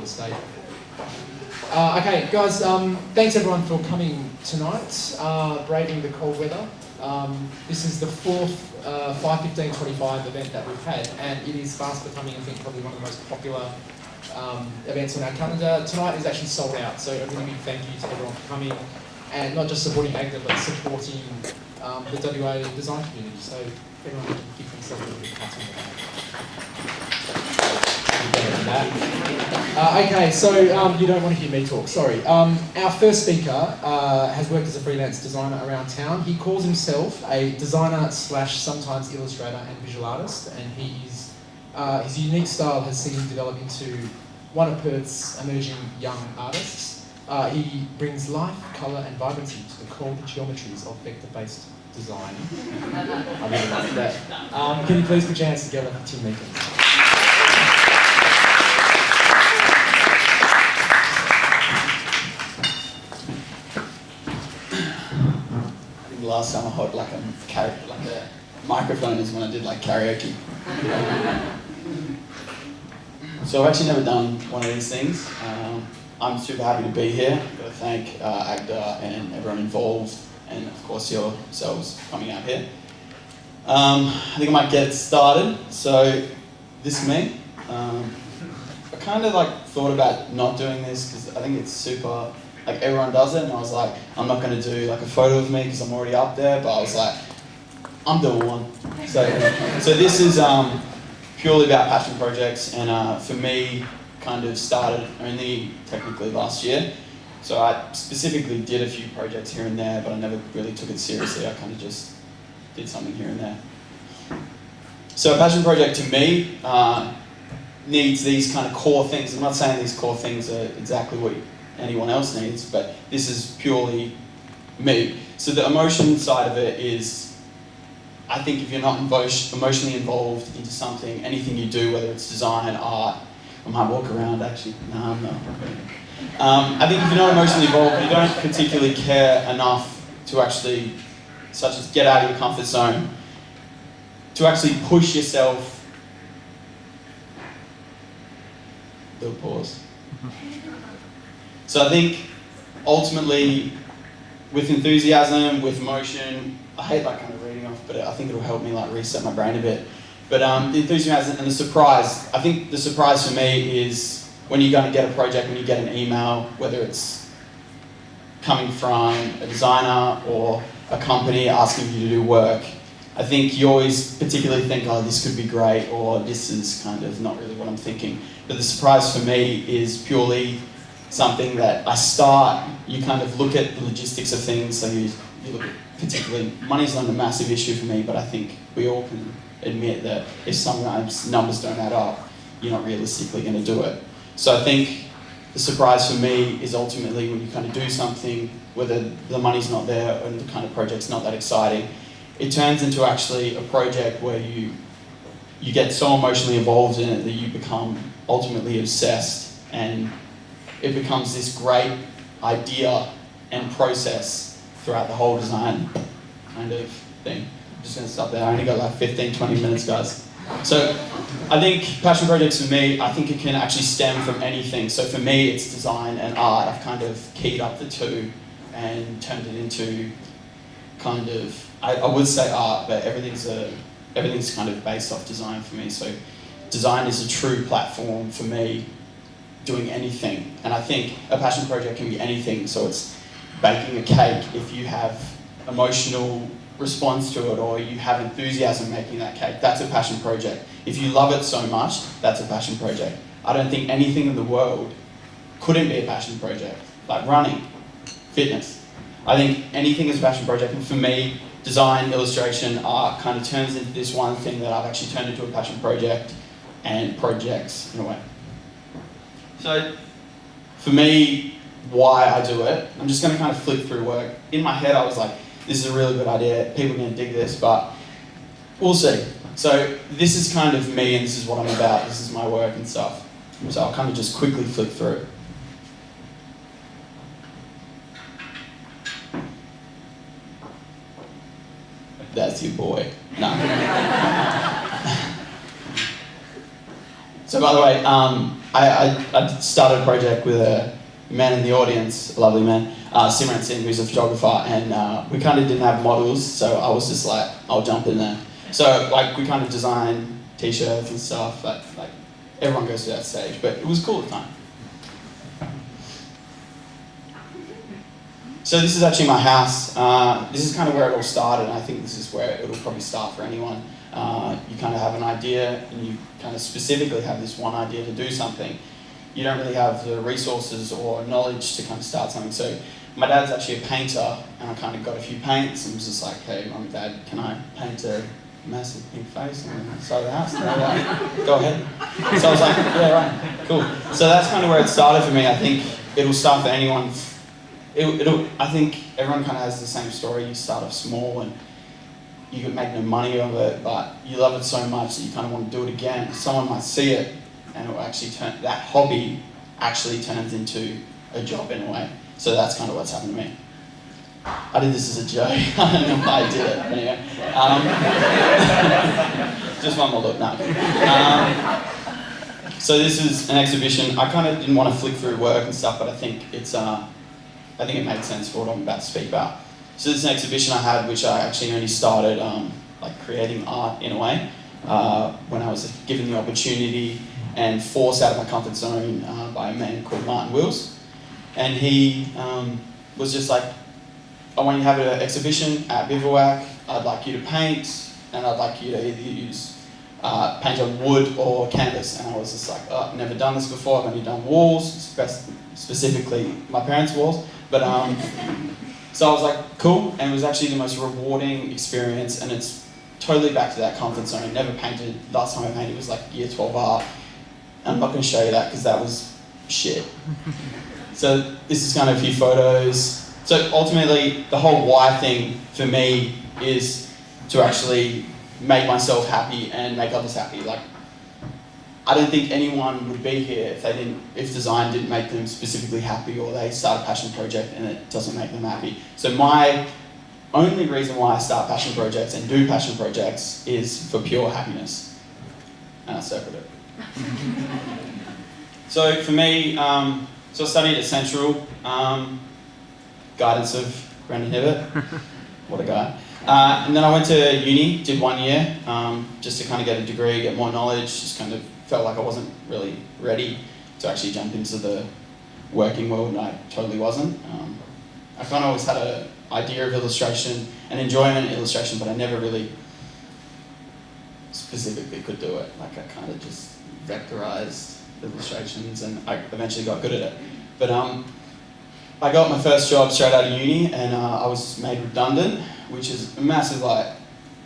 the stage. Okay, guys, thanks everyone for coming tonight, braving the cold weather. This is the fourth 5-15-25 event that we've had, and it is fast becoming, I think, probably one of the most popular events on our calendar. Tonight is actually sold out, so a really big thank you to everyone for coming, and not just supporting AGDA, but supporting the WA design community. So everyone can give themselves a little bit of pat on the back. Okay, so you don't want to hear me talk, sorry. Our first speaker has worked as a freelance designer around town. He calls himself a designer / sometimes illustrator and visual artist, and he is, his unique style has seen him develop into one of Perth's emerging young artists. He brings life, colour and vibrancy to the cold geometries of vector-based design. I really like that. Can you please put your hands together for Tim Meekins? Last time I held like a microphone is when I did like karaoke. So I've actually never done one of these things. I'm super happy to be here. I've got to thank AGDA and everyone involved, and of course yourselves coming out here. I think I might get started. So this is me. I kind of like thought about not doing this because I think it's super. Like everyone does it, and I was like, I'm not going to do like a photo of me because I'm already up there, but I was like, I'm doing one. So this is purely about passion projects, and for me, kind of started only technically last year. So I specifically did a few projects here and there, but I never really took it seriously. I kind of just did something here and there. So a passion project to me needs these kind of core things. I'm not saying these core things are exactly what anyone else needs, but this is purely me. So the emotion side of it is, I think if you're not emotionally involved into something, anything you do, whether it's design, art, I might walk around actually, no, I'm not. I think if you're not emotionally involved, you don't particularly care enough to actually, such as get out of your comfort zone, to actually push yourself. Do a pause. So I think ultimately, with enthusiasm, with emotion, I hate like kind of reading off, but I think it'll help me like reset my brain a bit. But the enthusiasm and the surprise, I think the surprise for me is when you're going to get a project, when you get an email, whether it's coming from a designer or a company asking you to do work, I think you always particularly think, oh, this could be great, or this is kind of not really what I'm thinking. But the surprise for me is purely something that I start, you kind of look at the logistics of things, so you look at particularly, money's not a massive issue for me, but I think we all can admit that if sometimes numbers don't add up, you're not realistically going to do it. So I think the surprise for me is ultimately when you kind of do something, whether the money's not there and the kind of project's not that exciting, it turns into actually a project where you get so emotionally involved in it that you become ultimately obsessed, and it becomes this great idea and process throughout the whole design kind of thing. I'm just going to stop there. I only got like 15-20 minutes, guys. So I think passion projects for me, I think it can actually stem from anything. So for me, it's design and art. I've kind of keyed up the two and turned it into kind of, I would say art, but everything's kind of based off design for me. So design is a true platform for me, doing anything. And I think a passion project can be anything. So it's baking a cake. If you have emotional response to it, or you have enthusiasm making that cake, that's a passion project. If you love it so much, that's a passion project. I don't think anything in the world couldn't be a passion project. Like running, fitness. I think anything is a passion project. And for me, design, illustration, art kind of turns into this one thing that I've actually turned into a passion project and projects in a way. So for me, why I do it, I'm just going to kind of flick through work. In my head, I was like, this is a really good idea, people are going to dig this, but we'll see. So this is kind of me, and this is what I'm about, this is my work and stuff. So I'll kind of just quickly flick through. That's your boy. No. So by the way, I started a project with a man in the audience, a lovely man, Simran Singh, who's a photographer, and we kind of didn't have models, so I was just like, I'll jump in there. So like we kind of designed t-shirts and stuff, but like everyone goes through that stage, but it was cool at the time. So this is actually my house. This is kind of where it all started, and I think this is where it'll probably start for anyone. You kind of have an idea, and you kind of specifically have this one idea to do something. You don't really have the resources or knowledge to kind of start something. So my dad's actually a painter, and I kind of got a few paints, and was just like, hey, Mum and Dad, can I paint a massive pink face on the side of the house? And they were like, go ahead. So I was like, yeah, right, cool. So that's kind of where it started for me. I think it'll start for anyone. I think everyone kind of has the same story. You start off small and you could make no money of it, but you love it so much that you kind of want to do it again. Someone might see it and it will actually turn, that hobby actually turns into a job in a way. So that's kind of what's happened to me. I did this as a joke. I don't know why I did it. Anyway, just one more look now. So this is an exhibition. I kind of didn't want to flick through work and stuff, but I think it made sense for what I'm about to speak about. So this is an exhibition I had, which I actually only started like creating art in a way when I was given the opportunity and forced out of my comfort zone by a man called Martin Wills. And he was just like, I want you to have an exhibition at Bivouac. I'd like you to paint, and I'd like you to either use paint on wood or canvas. And I was just like, oh, I've never done this before. I've only done walls, specifically my parents' walls. But so I was like, cool. And it was actually the most rewarding experience. And it's totally back to that comfort zone. Never painted. Last time I painted was like year 12 art. I'm not going to show you that because that was shit. So this is kind of a few photos. So ultimately, the whole why thing for me is to actually make myself happy and make others happy. Like, I don't think anyone would be here if design didn't make them specifically happy, or they start a passion project and it doesn't make them happy. So my only reason why I start passion projects and do passion projects is for pure happiness. And I circled it. So for me, so I studied at Central, guidance of Brendan Hibbert, what a guy. And then I went to uni, did 1 year, just to kind of get a degree, get more knowledge, just kind of felt like I wasn't really ready to actually jump into the working world, and I totally wasn't. I kind of always had an idea of illustration and enjoyment in illustration, but I never really specifically could do it. Like, I kind of just vectorized illustrations, and I eventually got good at it. But I got my first job straight out of uni, and I was made redundant, which is a massive, like,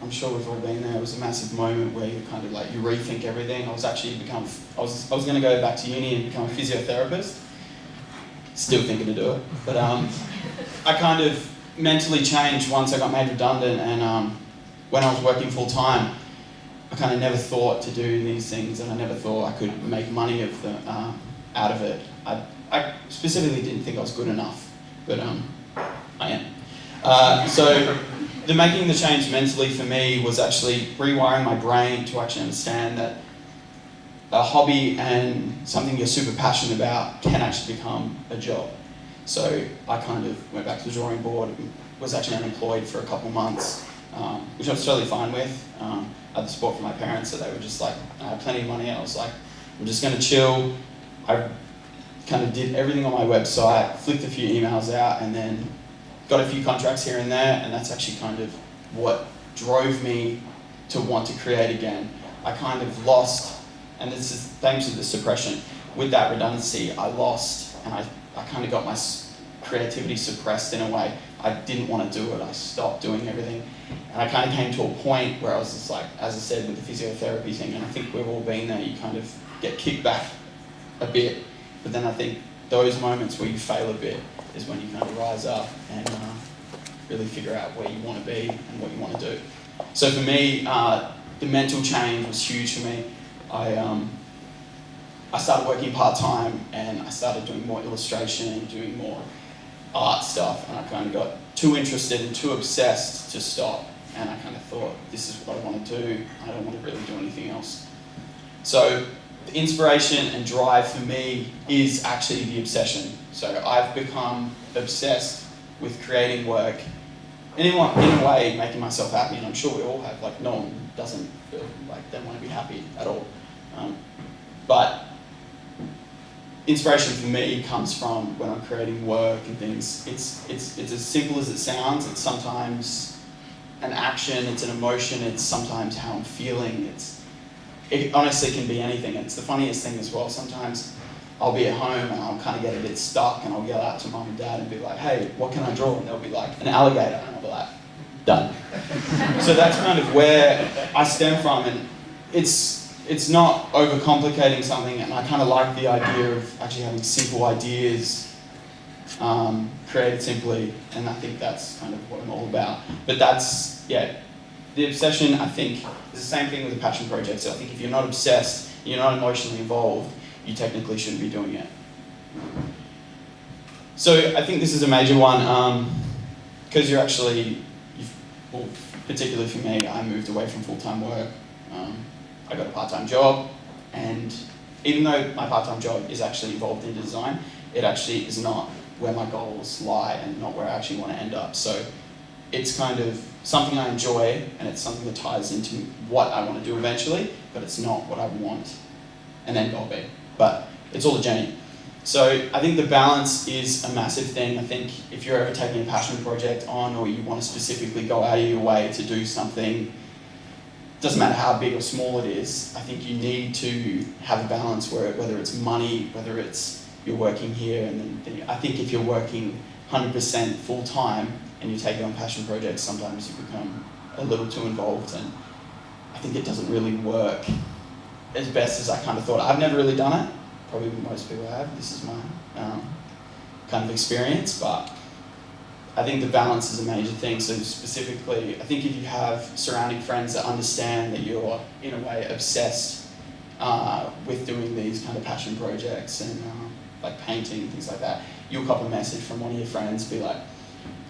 I'm sure we've all been there. It was a massive moment where you kind of like, you rethink everything. I was going to go back to uni and become a physiotherapist. Still thinking to do it. But I kind of mentally changed once I got made redundant, and when I was working full time, I kind of never thought to do these things, and I never thought I could make money out of it. I specifically didn't think I was good enough, but I am. So making the change mentally for me was actually rewiring my brain to actually understand that a hobby and something you're super passionate about can actually become a job. So I kind of went back to the drawing board, was actually unemployed for a couple months, which I was totally fine with. I had the support from my parents, so they were just like, I had plenty of money, and I was like, I'm just going to chill. I kind of did everything on my website, flicked a few emails out, and then got a few contracts here and there, and that's actually kind of what drove me to want to create again. I kind of lost, and this is thanks to the suppression. With that redundancy, I lost, and I kind of got my creativity suppressed in a way. I didn't want to do it. I stopped doing everything. And I kind of came to a point where I was just like, as I said, with the physiotherapy thing, and I think we've all been there, you kind of get kicked back a bit. But then I think those moments where you fail a bit is when you kind of rise up and really figure out where you want to be and what you want to do. So for me, the mental change was huge for me. I started working part-time, and I started doing more illustration and doing more art stuff, and I kind of got too interested and too obsessed to stop, and I kind of thought, this is what I want to do. I don't want to really do anything else. So the inspiration and drive for me is actually the obsession. So I've become obsessed with creating work, and in a way making myself happy, and I'm sure we all have, like no one doesn't feel like they want to be happy at all. But inspiration for me comes from when I'm creating work and things. It's as simple as it sounds. It's sometimes an action, it's an emotion, it's sometimes how I'm feeling. It honestly can be anything. It's the funniest thing as well. Sometimes I'll be at home and I'll kind of get a bit stuck and I'll yell out to mum and dad and be like, hey, what can I draw? And they'll be like, an alligator. And I'll be like, done. So that's kind of where I stem from, and it's not overcomplicating something, and I kind of like the idea of actually having simple ideas created simply, and I think that's kind of what I'm all about. But that's, yeah, the obsession, I think, is the same thing with a passion project. So I think if you're not obsessed, you're not emotionally involved, you technically shouldn't be doing it. So I think this is a major one, because you're actually, well, particularly for me, I moved away from full-time work. I got a part-time job, and even though my part-time job is actually involved in design, it actually is not where my goals lie and not where I actually want to end up. So it's kind of something I enjoy, and it's something that ties into what I want to do eventually, but it's not what I want and then goal be. But it's all a journey. So I think the balance is a massive thing. I think if you're ever taking a passion project on, or you want to specifically go out of your way to do something, doesn't matter how big or small it is, I think you need to have a balance where, whether it's money, whether it's you're working here, and then I think if you're working 100% full time and you're taking on passion projects, sometimes you become a little too involved, and I think it doesn't really work as best as I kind of thought. I've never really done it. Probably most people have. This is my kind of experience, but I think the balance is a major thing. So specifically, I think if you have surrounding friends that understand that you're, in a way, obsessed with doing these kind of passion projects and like painting and things like that, you'll cop a message from one of your friends, be like,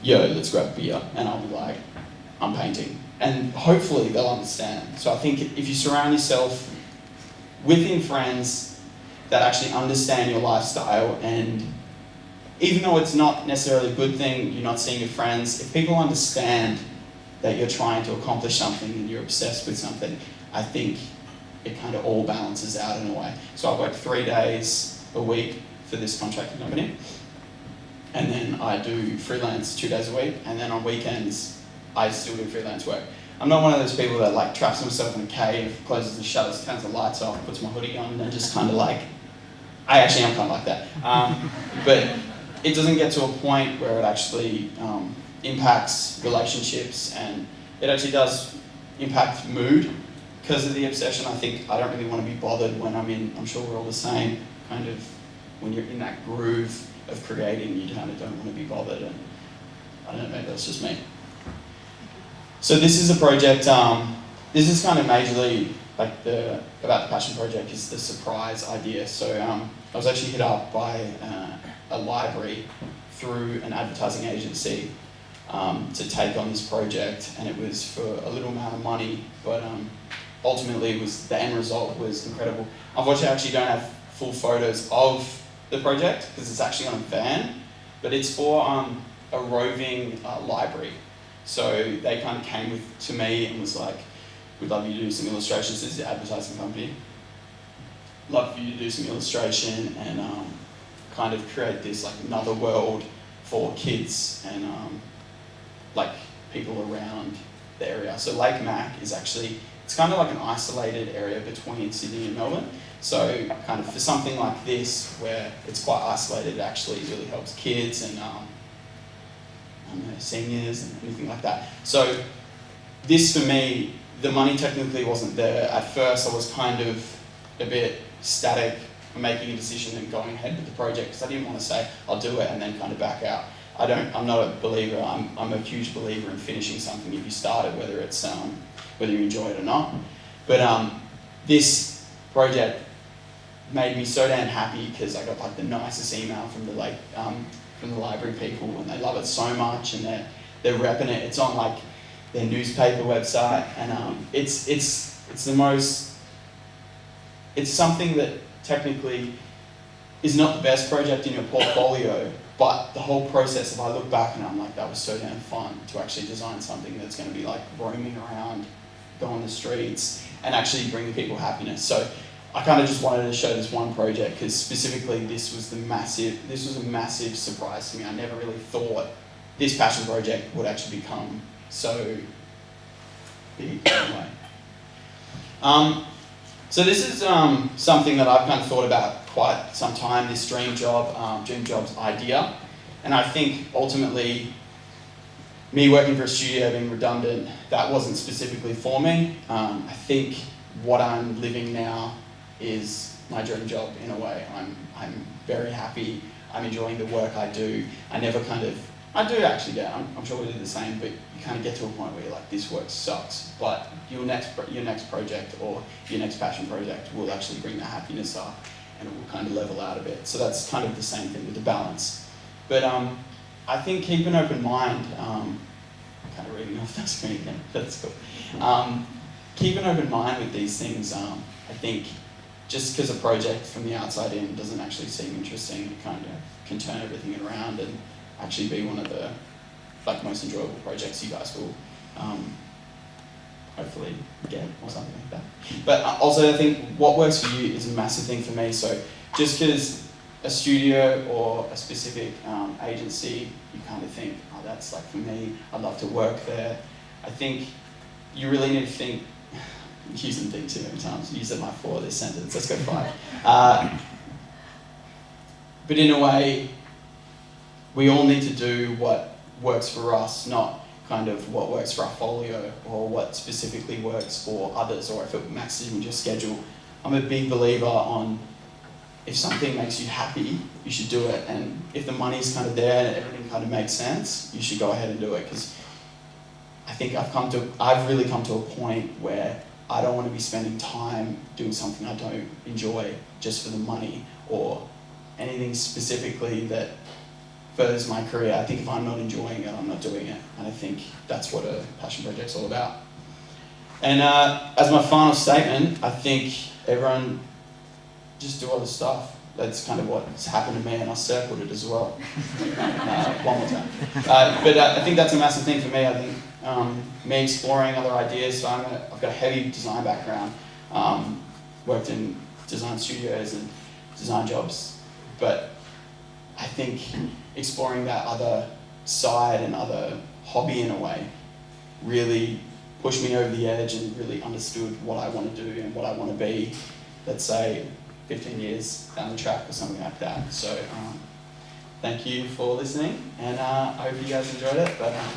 yo, let's grab a beer. And I'll be like, I'm painting. And hopefully they'll understand. So I think if you surround yourself within friends that actually understand your lifestyle, and even though it's not necessarily a good thing, you're not seeing your friends, if people understand that you're trying to accomplish something and you're obsessed with something, I think it kind of all balances out in a way. So I work 3 days a week for this contracting company, and then I do freelance 2 days a week, and then on weekends I still do freelance work. I'm not one of those people that like traps himself in a cave, closes the shutters, turns the lights off, puts my hoodie on, and then just kind of like, I actually am kind of like that. But it doesn't get to a point where it actually impacts relationships, and it actually does impact mood because of the obsession. I think I don't really want to be bothered when I'm sure we're all the same, kind of when you're in that groove of creating, you kind of don't want to be bothered, and I don't know, maybe that's just me. So this is a project, this is kind of majorly like about the passion project is the surprise idea. So I was actually hit up by a library through an advertising agency to take on this project, and it was for a little amount of money, but ultimately the end result was incredible. Unfortunately, I actually don't have full photos of the project because it's actually on a van, but it's for a roving library. So they kind of came to me and was like, we'd love you to do some illustrations. This is the advertising company. Love for you to do some illustration and kind of create this like another world for kids and like people around the area. So Lake Mac is actually, it's kind of like an isolated area between Sydney and Melbourne. So kind of for something like this, where it's quite isolated, it actually really helps kids and I don't know, seniors and anything like that. So this for me, the money technically wasn't there. At first I was kind of a bit static making a decision and going ahead with the project because I didn't want to say I'll do it and then kind of back out. I'm not a believer. I'm a huge believer in finishing something if you start it, whether it's whether you enjoy it or not. But this project made me so damn happy because I got like the nicest email from the library people, and they love it so much, and they're repping it. It's on like their newspaper website, and it's the most. it's something that technically is not the best project in your portfolio, but the whole process, if I look back and I'm like, that was so damn fun to actually design something that's going to be like roaming around, go on the streets, and actually bring people happiness. So I kind of just wanted to show this one project because specifically this was a massive surprise to me. I never really thought this passion project would actually become so big anyway. So this is something that I've kind of thought about quite some time, this dream jobs idea. And I think ultimately, me working for a studio being redundant, that wasn't specifically for me. I think what I'm living now is my dream job in a way. I'm very happy, I'm enjoying the work I do. I do actually get, I'm sure we do the same, but you kind of get to a point where you're like, this work sucks, but your next project or your next passion project will actually bring the happiness up and it will kind of level out a bit. So that's kind of the same thing with the balance. But I think keep an open mind, I'm kind of reading off that screen again, that's cool. Keep an open mind with these things. I think just because a project from the outside in doesn't actually seem interesting, it kind of can turn everything around and actually be one of the most enjoyable projects you guys will hopefully get or something like that. But also I think what works for you is a massive thing for me. So just because a studio or a specific agency, you kind of think, oh, that's like for me, I'd love to work there. I think you really need to think, using think too many times, use it like 4 this sentence, let's go 5. But in a way, we all need to do what works for us, not kind of what works for our folio or what specifically works for others or if it maxes in your schedule. I'm a big believer on if something makes you happy, you should do it, and if the money's kind of there and everything kind of makes sense, you should go ahead and do it, because I think I've really come to a point where I don't want to be spending time doing something I don't enjoy just for the money or anything specifically that furthers my career. I think if I'm not enjoying it, I'm not doing it. And I think that's what a passion project's all about. And as my final statement, I think everyone just do other stuff. That's kind of what's happened to me, and I circled it as well. One more time. But I think that's a massive thing for me. I think me exploring other ideas. So I've got a heavy design background. Worked in design studios and design jobs. But I think exploring that other side and other hobby in a way really pushed me over the edge and really understood what I want to do and what I want to be, let's say 15 years down the track or something like that. So thank you for listening, and I hope you guys enjoyed it. But yeah.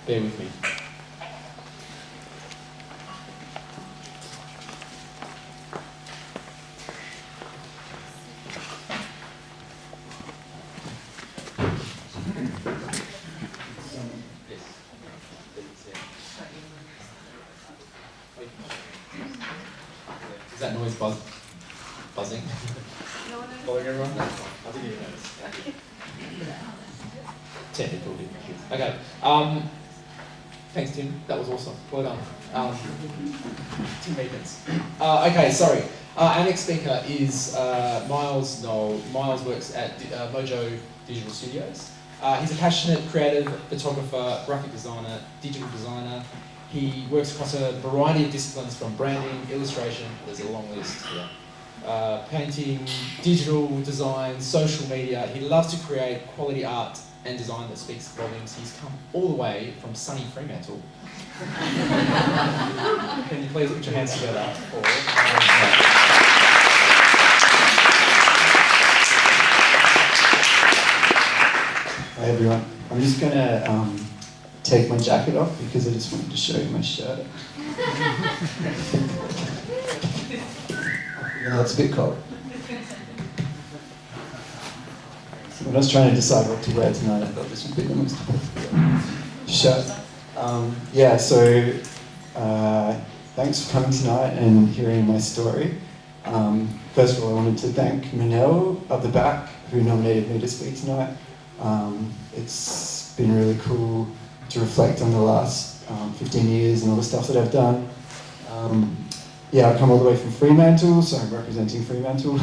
Bear with me. Is that noise buzzing? Following everyone? I think you noticed. Technical difficulties. Okay. Thanks, Tim. That was awesome. Well done. Tim Meekins. Okay, sorry. Our next speaker is Miles Knoll. Miles works at Mojo Digital Studios. He's a passionate creative photographer, graphic designer, digital designer. He works across a variety of disciplines from branding, illustration, there's a long list here, painting, digital design, social media. He loves to create quality art and design that speaks volumes. He's come all the way from sunny Fremantle. Can you please put your hands together for Hi everyone. I'm just gonna take my jacket off because I just wanted to show you my shirt. Yeah, it's a bit cold. When I was trying to decide what to wear tonight, I thought this would be the most appropriate shirt. Thanks for coming tonight and hearing my story. first of all, I wanted to thank Manel up the back, who nominated me to speak tonight. It's been really cool to reflect on the last 15 years and all the stuff that I've done. Yeah, I've come all the way from Fremantle, so I'm representing Fremantle.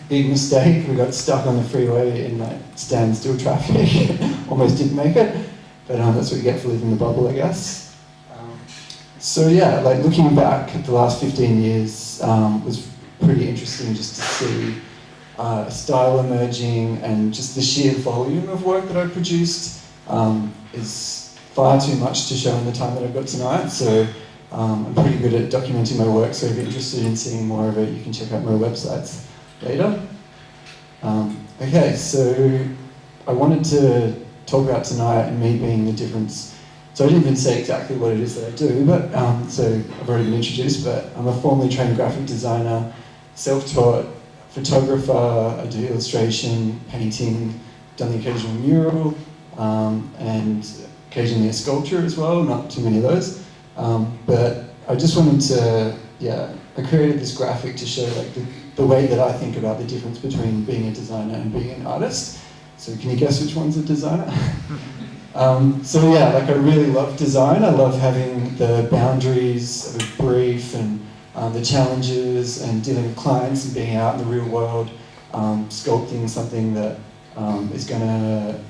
Big mistake, we got stuck on the freeway in like standstill traffic, almost didn't make it, but that's what you get for living the bubble, I guess. So yeah, like looking back at the last 15 years was pretty interesting just to see a style emerging, and just the sheer volume of work that I've produced is far too much to show in the time that I've got tonight. So I'm pretty good at documenting my work, so if you're interested in seeing more of it, you can check out my websites later. Okay, so I wanted to talk about tonight and me being the difference. So I didn't even say exactly what it is that I do, but so I've already been introduced, but I'm a formally trained graphic designer, self-taught photographer, I do illustration, painting, done the occasional mural, and occasionally a sculpture as well, not too many of those. But I just wanted to, I created this graphic to show like the way that I think about the difference between being a designer and being an artist. So can you guess which one's a designer? So yeah, like I really love design. I love having the boundaries of a brief and the challenges and dealing with clients and being out in the real world, sculpting something that is going to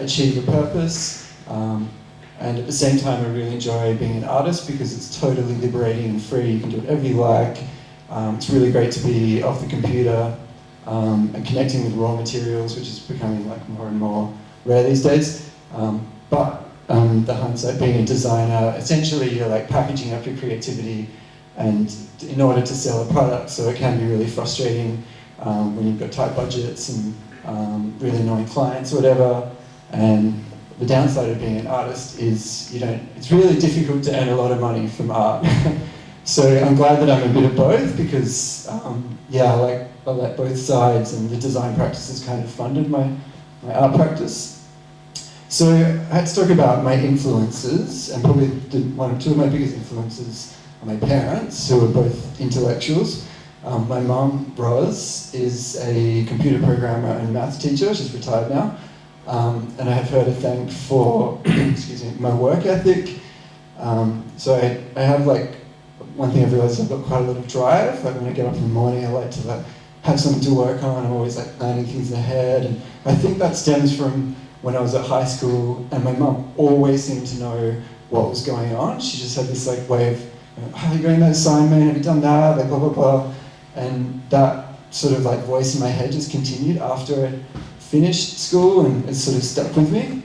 achieve a purpose. And at the same time, I really enjoy being an artist because it's totally liberating and free. You can do whatever you like. It's really great to be off the computer and connecting with raw materials, which is becoming like more and more rare these days. But the hindsight, being a designer, essentially you're like packaging up your creativity and in order to sell a product, so it can be really frustrating when you've got tight budgets and really annoying clients or whatever. And the downside of being an artist is it's really difficult to earn a lot of money from art. So I'm glad that I'm a bit of both because, I like both sides, and the design practice has kind of funded my art practice. So I had to talk about my influences, and probably two of my biggest influences are my parents, who are both intellectuals. My mum, Roz, is a computer programmer and maths teacher. She's retired now. And I have her to thank for my work ethic. So I have one thing I've realised, I've got quite a lot of drive. Like when I get up in the morning, I like to have something to work on. I'm always planning things ahead. And I think that stems from when I was at high school, and my mum always seemed to know what was going on. She just had this way of, are you doing that assignment? Have you done that? Blah, blah, blah. And that sort of voice in my head just continued after I finished school, and it sort of stuck with me.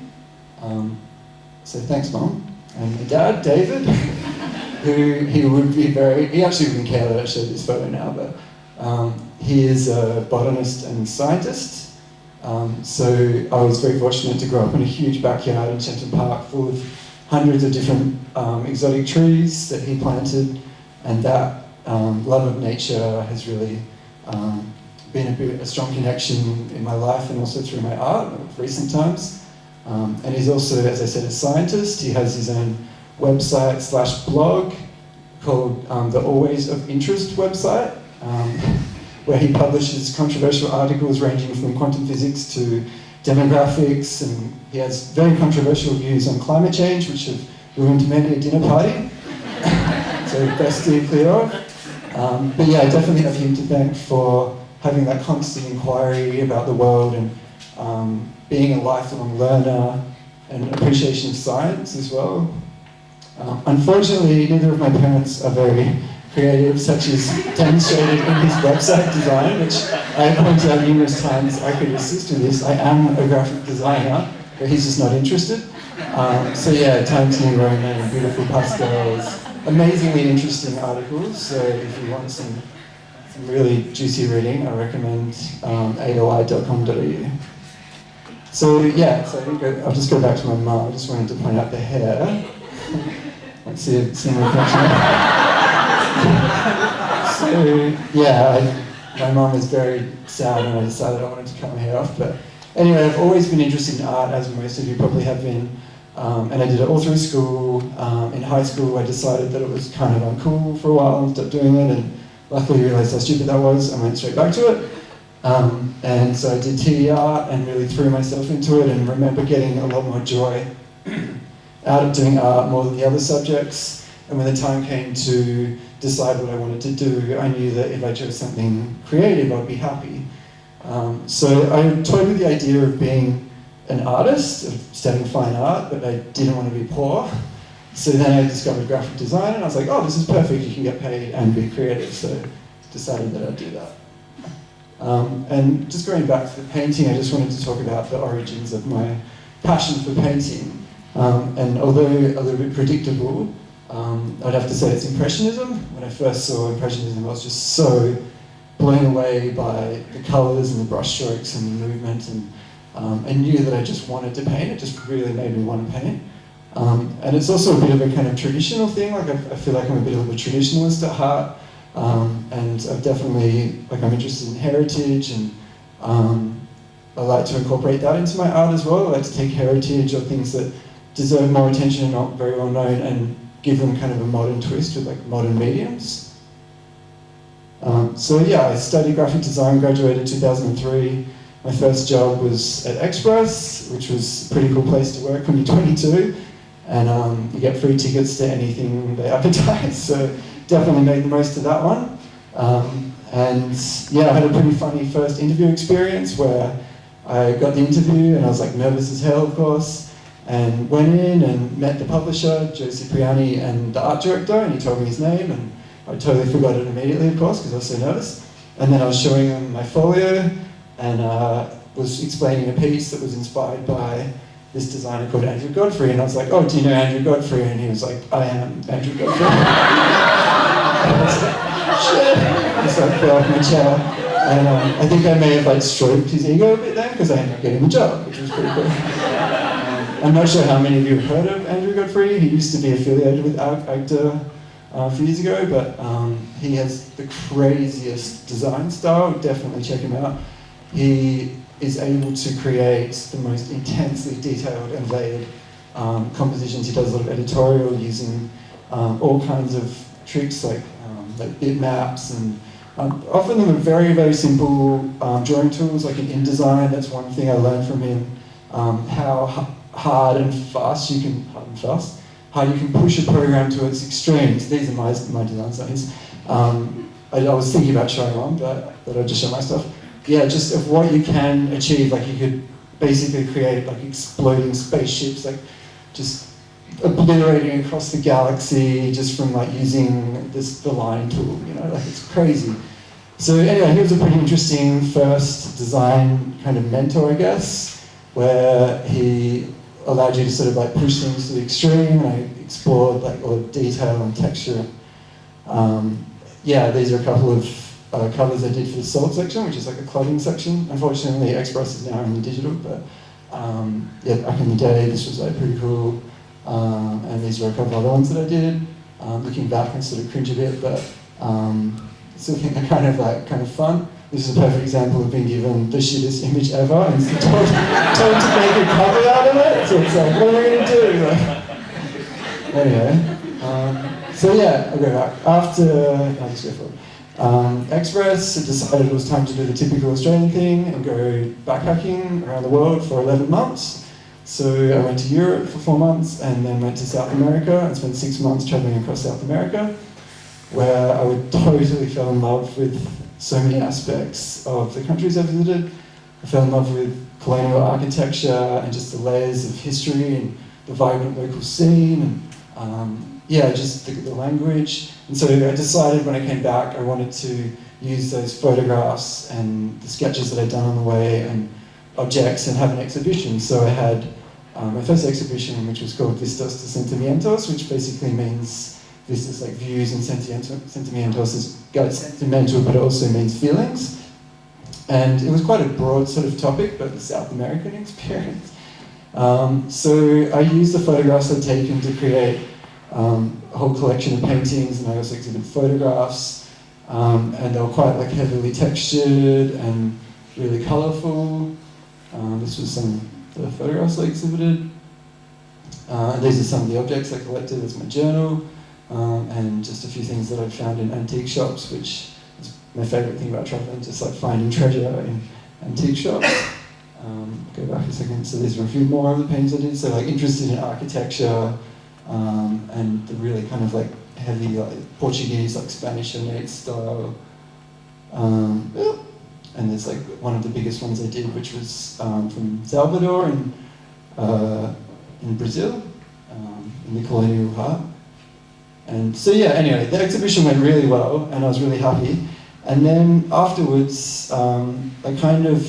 So thanks, Mum. And my dad, David, he actually wouldn't care that I showed this photo now, but he is a botanist and scientist. So I was very fortunate to grow up in a huge backyard in Shenton Park full of hundreds of different exotic trees that he planted, and that love of nature has really been a strong connection in my life and also through my art of recent times. And he's also, as I said, a scientist. He has his own website/blog called the Always of Interest website, where he publishes controversial articles ranging from quantum physics to demographics, and he has very controversial views on climate change, which have ruined many a dinner party. So best steer clear of. But yeah, I definitely have him to thank for having that constant inquiry about the world and being a lifelong learner and appreciation of science as well. Unfortunately, neither of my parents are very creative, such as demonstrated in his website design, which I have pointed out numerous times. I could assist with this. I am a graphic designer, but he's just not interested. So yeah, Times New Roman and beautiful pastels, amazingly interesting articles. So if you want some really juicy reading, I recommend aoi.com.au. So yeah, I'll just go back to my mum. I just wanted to point out the hair. Let's see a similar reflection. So yeah, my mum was very sad when I decided I wanted to cut my hair off. But anyway, I've always been interested in art, as most of you probably have been. And I did it all through school. In high school, I decided that it was kind of uncool for a while and stopped doing it. And luckily realised how stupid that was and went straight back to it. And so I did TER and really threw myself into it, and remember getting a lot more joy out of doing art more than the other subjects. And when the time came to decide what I wanted to do, I knew that if I chose something creative, I'd be happy. So I toyed with the idea of being an artist, of studying fine art, but I didn't want to be poor. So then I discovered graphic design, and I was like, oh, this is perfect, you can get paid and be creative. So decided that I'd do that. And just going back to the painting, I just wanted to talk about the origins of my passion for painting. And although a little bit predictable, I'd have to say it's Impressionism. When I first saw Impressionism, I was just so blown away by the colours and the brush strokes and the movement, and I knew that I just wanted to paint. It just really made me want to paint. And it's also a bit of a kind of traditional thing. Like I feel like I'm a bit of a traditionalist at heart. And I've definitely, I'm interested in heritage, and I like to incorporate that into my art as well. I like to take heritage or things that deserve more attention and not very well known, and give them kind of a modern twist with modern mediums. So yeah, I studied graphic design, graduated 2003. My first job was at Express, which was a pretty cool place to work when you're 22, and you get free tickets to anything they advertise. So definitely made the most of that one. And yeah, I had a pretty funny first interview experience where I got the interview and I was nervous as hell, of course, and went in and met the publisher, Joe Cipriani, and the art director, and he told me his name, and I totally forgot it immediately, of course, because I was so nervous. And then I was showing him my folio and was explaining a piece that was inspired by this designer called Andrew Godfrey, and I was like, oh, do you know Andrew Godfrey? And he was like, I am Andrew Godfrey. I was like, shit. I just fell off my chair. And I think I may have stroked his ego a bit then, because I ended up getting the job, which was pretty cool. I'm not sure how many of you have heard of Andrew Godfrey. He used to be affiliated with AGDA a few years ago, but he has the craziest design style. Definitely check him out. He is able to create the most intensely detailed and layered compositions. He does a lot of editorial using all kinds of tricks like bitmaps, and often them are very, very simple drawing tools, like in InDesign. That's one thing I learned from him, how hard and fast you can, how you can push a program to its extremes. These are my design studies. I was thinking about showing one, but I'll just show my stuff. Yeah, just of what you can achieve. You could basically create exploding spaceships, just obliterating across the galaxy just from using the line tool. It's crazy. So anyway, he was a pretty interesting first design kind of mentor, I guess, where he allowed you to sort of push things to the extreme. And I explored all the detail and texture. Yeah, these are a couple of covers I did for the Salt section, which is a clubbing section. Unfortunately, Express is now in the digital, but yeah, back in the day, this was pretty cool. And these were a couple other ones that I did. Looking back, I sort of cringe a bit, but I still think they're kind of fun. This is a perfect example of being given the shittest image ever and told to make a cover out of it. So it's what am I going to do? Anyway, so yeah, I'll go back. I'll just go forward. Express decided it was time to do the typical Australian thing and go backpacking around the world for 11 months. So I went to Europe for 4 months and then went to South America and spent 6 months traveling across South America, where I would totally fell in love with so many aspects of the countries I visited. I fell in love with colonial architecture and just the layers of history and the vibrant local scene, and yeah, just the language. And so I decided when I came back I wanted to use those photographs and the sketches that I'd done on the way and objects and have an exhibition. So I had my first exhibition, which was called Vistas de Sentimientos, which basically means vistas like views, and sentimientos is sentimental, but it also means feelings. And it was quite a broad sort of topic, but the South American experience. So I used the photographs I'd taken to create a whole collection of paintings, and I also exhibited photographs, and they were quite heavily textured and really colourful. This was some of the photographs I exhibited. And these are some of the objects I collected. There's my journal, and just a few things that I'd found in antique shops, which my favourite thing about travelling, just like finding treasure in antique shops. Go back a second. So these are a few more of the paintings I did. So like interested in architecture and the really kind of like heavy like Portuguese, like Spanish ornate style. And there's like one of the biggest ones I did, which was from Salvador in Brazil, in the colonial heart. And so yeah, anyway, the exhibition went really well, and I was really happy. And then afterwards, I kind of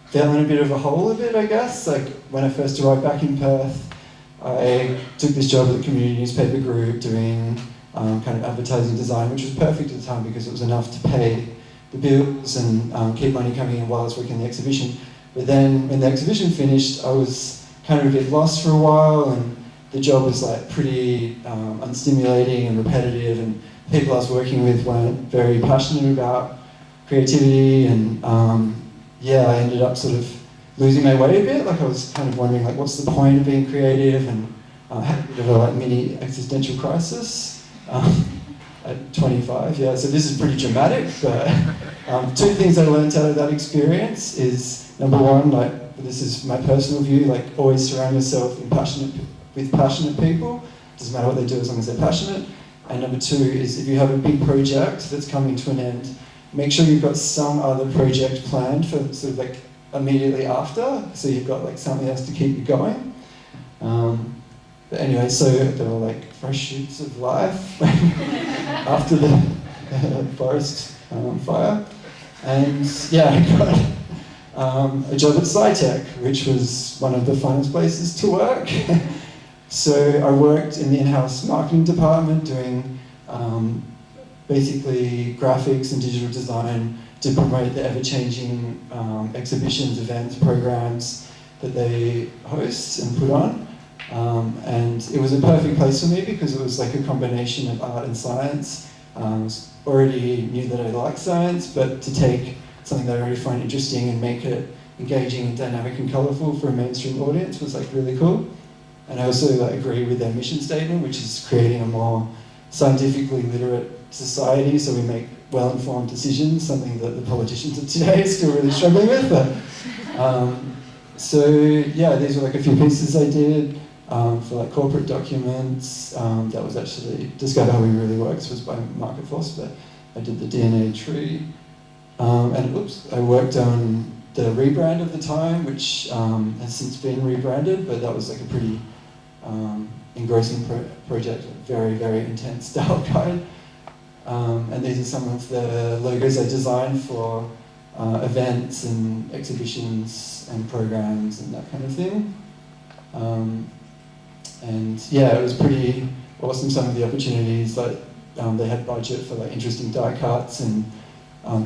fell in a bit of a hole I guess. Like when I first arrived back in Perth, I took this job at the community newspaper group doing kind of advertising design, which was perfect at the time because it was enough to pay the bills and keep money coming in while I was working the exhibition. But then when the exhibition finished, I was kind of a bit lost for a while, and the job was like pretty unstimulating and repetitive, and people I was working with weren't very passionate about creativity, and yeah, I ended up sort of losing my way a bit. Like I was kind of wondering like what's the point of being creative, and had a bit of a like mini existential crisis at 25. Yeah, so this is pretty dramatic, but two things I learned out of that experience is number one, like this is my personal view, like always surround yourself with passionate people. Doesn't matter what they do as long as they're passionate. And number two is if you have a big project that's coming to an end, make sure you've got some other project planned for sort of like immediately after, so you've got like something else to keep you going. But anyway, so there were like fresh shoots of life after the forest fire. And yeah, I got a job at SciTech, which was one of the funnest places to work. So I worked in the in-house marketing department doing basically graphics and digital design to promote the ever-changing exhibitions, events, programs that they host and put on. And it was a perfect place for me because it was like a combination of art and science. I already knew that I liked science, but to take something that I already find interesting and make it engaging and dynamic and colourful for a mainstream audience was like really cool. And I also like agree with their mission statement, which is creating a more scientifically literate society so we make well-informed decisions, something that the politicians of today are still really struggling with. But, so yeah, these were like a few pieces I did for like corporate documents. That was actually Discover How We Really Works was by Market Force, but I did the DNA tree. And oops, I worked on the rebrand of the time, which has since been rebranded, but that was like a pretty engrossing project, very, very intense style guide. And these are some of the logos I designed for events and exhibitions and programs and that kind of thing. And yeah, it was pretty awesome, some of the opportunities. Like they had budget for like interesting die cuts and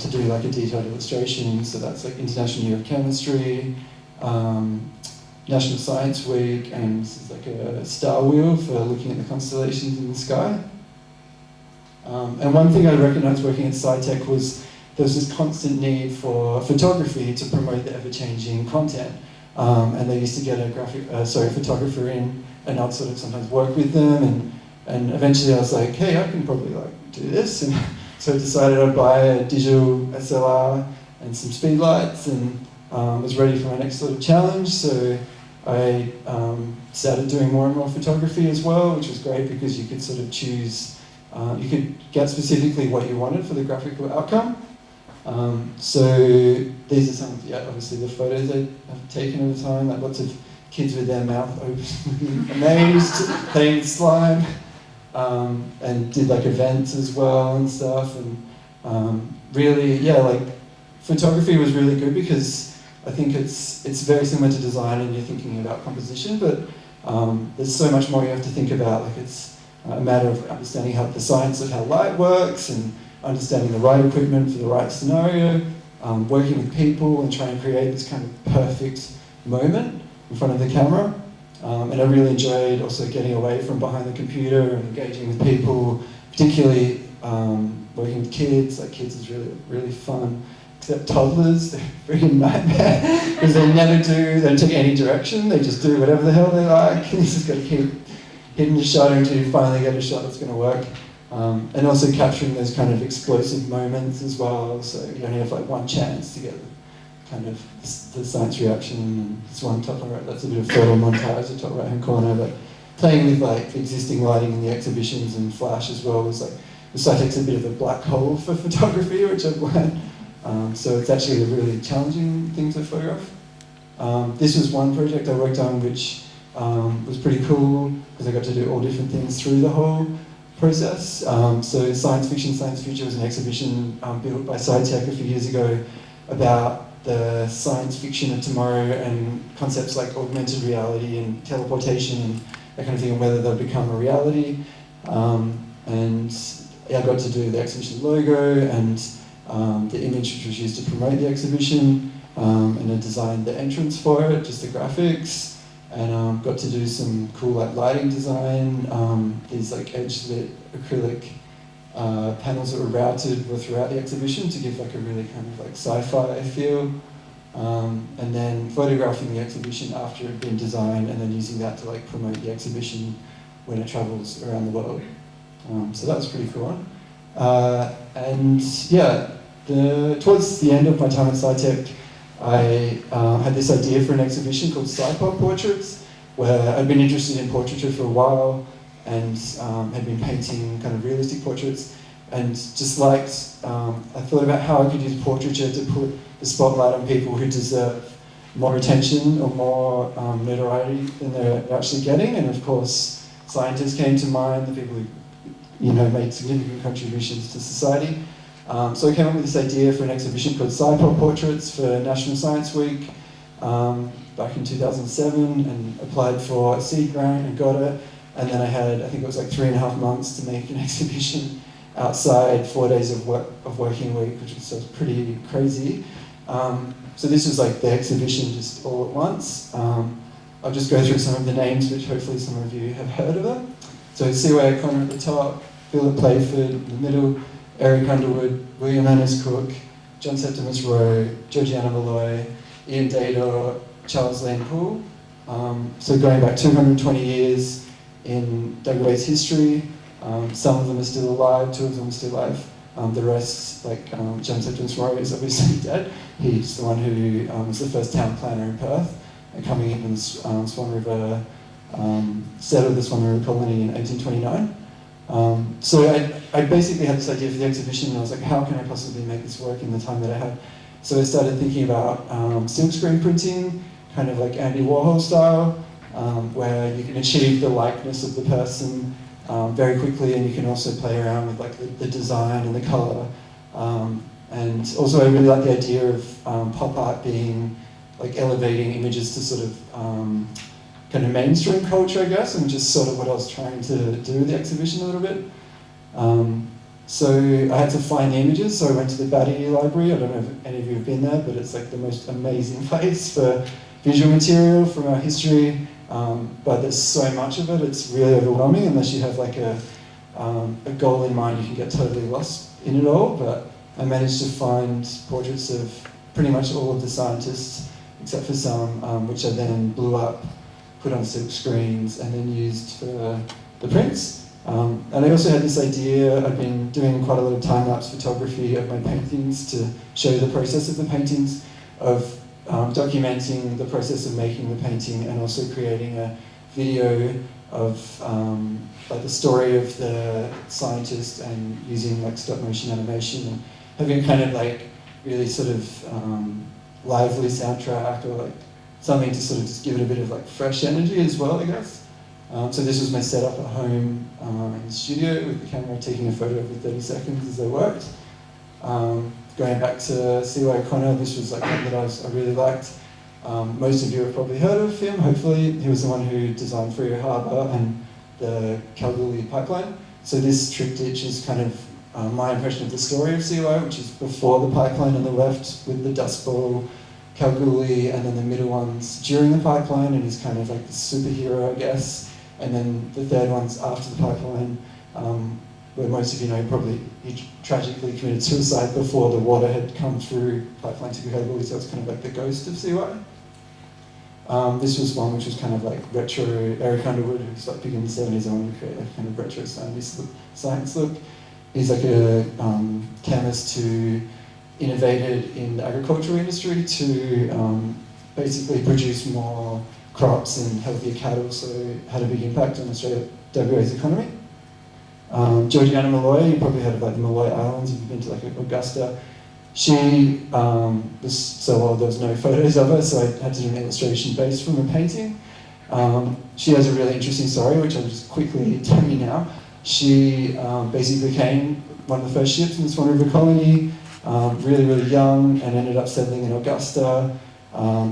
to do like a detailed illustration. So that's like International Year of Chemistry, National Science Week, and this is like a star wheel for looking at the constellations in the sky. And one thing I recognised working at SciTech was there was this constant need for photography to promote the ever-changing content. And they used to get a photographer in, and I'd sort of sometimes work with them, and eventually I was like, hey, I can probably like do this. And so I decided I'd buy a digital SLR and some speed lights, and was ready for my next sort of challenge. So I started doing more and more photography as well, which was great because you could sort of choose, you could get specifically what you wanted for the graphical outcome. So these are some of obviously the photos I've taken over time, like lots of kids with their mouth open, amazed, playing with slime, and did like events as well and stuff. And really, yeah, like photography was really good because I think it's very similar to design, and you're thinking about composition, but there's so much more you have to think about. Like it's a matter of understanding how the science of how light works, and understanding the right equipment for the right scenario, working with people and trying to create this kind of perfect moment in front of the camera. And I really enjoyed also getting away from behind the computer and engaging with people, particularly working with kids. Like kids is really, really fun. Except toddlers, they're a freaking nightmare because they don't take any direction, they just do whatever the hell they like. You just got to keep hitting the shot until you finally get a shot that's going to work. And also capturing those kind of explosive moments as well, so you only have like one chance to get kind of the science reaction. And this one top right, that's a bit of photo montage, the top right hand corner, but playing with like existing lighting in the exhibitions and flash as well was like, the Cytek's a bit of a black hole for photography, which I've learned. So it's actually a really challenging thing to photograph. This was one project I worked on which was pretty cool because I got to do all different things through the whole process. So Science Fiction, Science Future was an exhibition built by Cytek a few years ago about the science fiction of tomorrow and concepts like augmented reality and teleportation and that kind of thing, and whether they'll become a reality. And I got to do the exhibition logo and the image which was used to promote the exhibition, and I designed the entrance for it, just the graphics, and got to do some cool like lighting design. These like edge-lit acrylic panels that were routed were throughout the exhibition to give like a really kind of like sci-fi feel. And then photographing the exhibition after it had been designed and then using that to like promote the exhibition when it travels around the world. So that was pretty cool. And yeah, towards the end of my time at Cytek, I had this idea for an exhibition called Sci-Pop Portraits, where I'd been interested in portraiture for a while and had been painting kind of realistic portraits, and just liked, I thought about how I could use portraiture to put the spotlight on people who deserve more attention or more notoriety than they're actually getting. And of course, scientists came to mind, the people who made significant contributions to society. So I came up with this idea for an exhibition called Sci-Pop Portraits for National Science Week back in 2007, and applied for a seed grant and got it. And then I had, I think it was like 3.5 months to make an exhibition outside 4 days of working week, which was pretty crazy. So this was like the exhibition just all at once. I'll just go through some of the names, which hopefully some of you have heard of them. So C.Y. O'Connor at the top, Philip Playford in the middle, Eric Underwood, William Ernest Cook, John Septimus Rowe, Georgiana Malloy, Ian Dado, Charles Lane Poole. So going back 220 years in WA's history, some of them are still alive, 2 of them are still alive. The rest, like John Septimus Rowe is obviously dead. He's the one who was the first town planner in Perth, and coming in from the Swan River, settled the Swan River colony in 1829. So I basically had this idea for the exhibition, and I was like, how can I possibly make this work in the time that I had? So I started thinking about silkscreen printing, kind of like Andy Warhol style, where you can achieve the likeness of the person very quickly, and you can also play around with like the design and the color. And also I really like the idea of pop art being like elevating images to sort of kind of mainstream culture, I guess, and just sort of what I was trying to do with the exhibition a little bit. So I had to find the images, so I went to the Batty Library. I don't know if any of you have been there, but it's like the most amazing place for visual material from our history. But there's so much of it, it's really overwhelming. Unless you have like a goal in mind, you can get totally lost in it all. But I managed to find portraits of pretty much all of the scientists, except for some, which I then blew up, put on silk screens, and then used for the prints. And I also had this idea, I've been doing quite a lot of time-lapse photography of my paintings to show the process of the paintings, of documenting the process of making the painting, and also creating a video of like the story of the scientist, and using like stop motion animation, and having kind of like really sort of lively soundtrack, or like something to sort of just give it a bit of like fresh energy as well, I guess. So this was my setup at home in the studio, with the camera taking a photo every 30 seconds as I worked. Going back to C.Y. O'Connor, this was like one that I really liked. Most of you have probably heard of him, hopefully. He was the one who designed Freo Harbour and the Kalgoorlie pipeline. So this trick ditch is kind of my impression of the story of C.Y., which is before the pipeline on the left, with the Dust Bowl, Kalgoorlie, and then the middle one's during the pipeline, and he's kind of like the superhero, I guess. And then the third one's after the pipeline, where most of you know probably he tragically committed suicide before the water had come through pipeline to Kalgoorlie, so it's kind of like the ghost of CY. This was one which was kind of like retro. Eric Underwood, who's like big in the 70s, I wanted to create a kind of retro science look. He's like a chemist who innovated in the agricultural industry to basically produce more crops and healthier cattle, so it had a big impact on WA's economy. Georgiana Malloy, you probably heard of like the Malloy Islands if you've been to like Augusta. She was so old there was no photos of her, so I had to do an illustration based from a painting. She has a really interesting story, which I'll just quickly tell you now. She basically came one of the first ships in the Swan River colony, really, really young, and ended up settling in Augusta.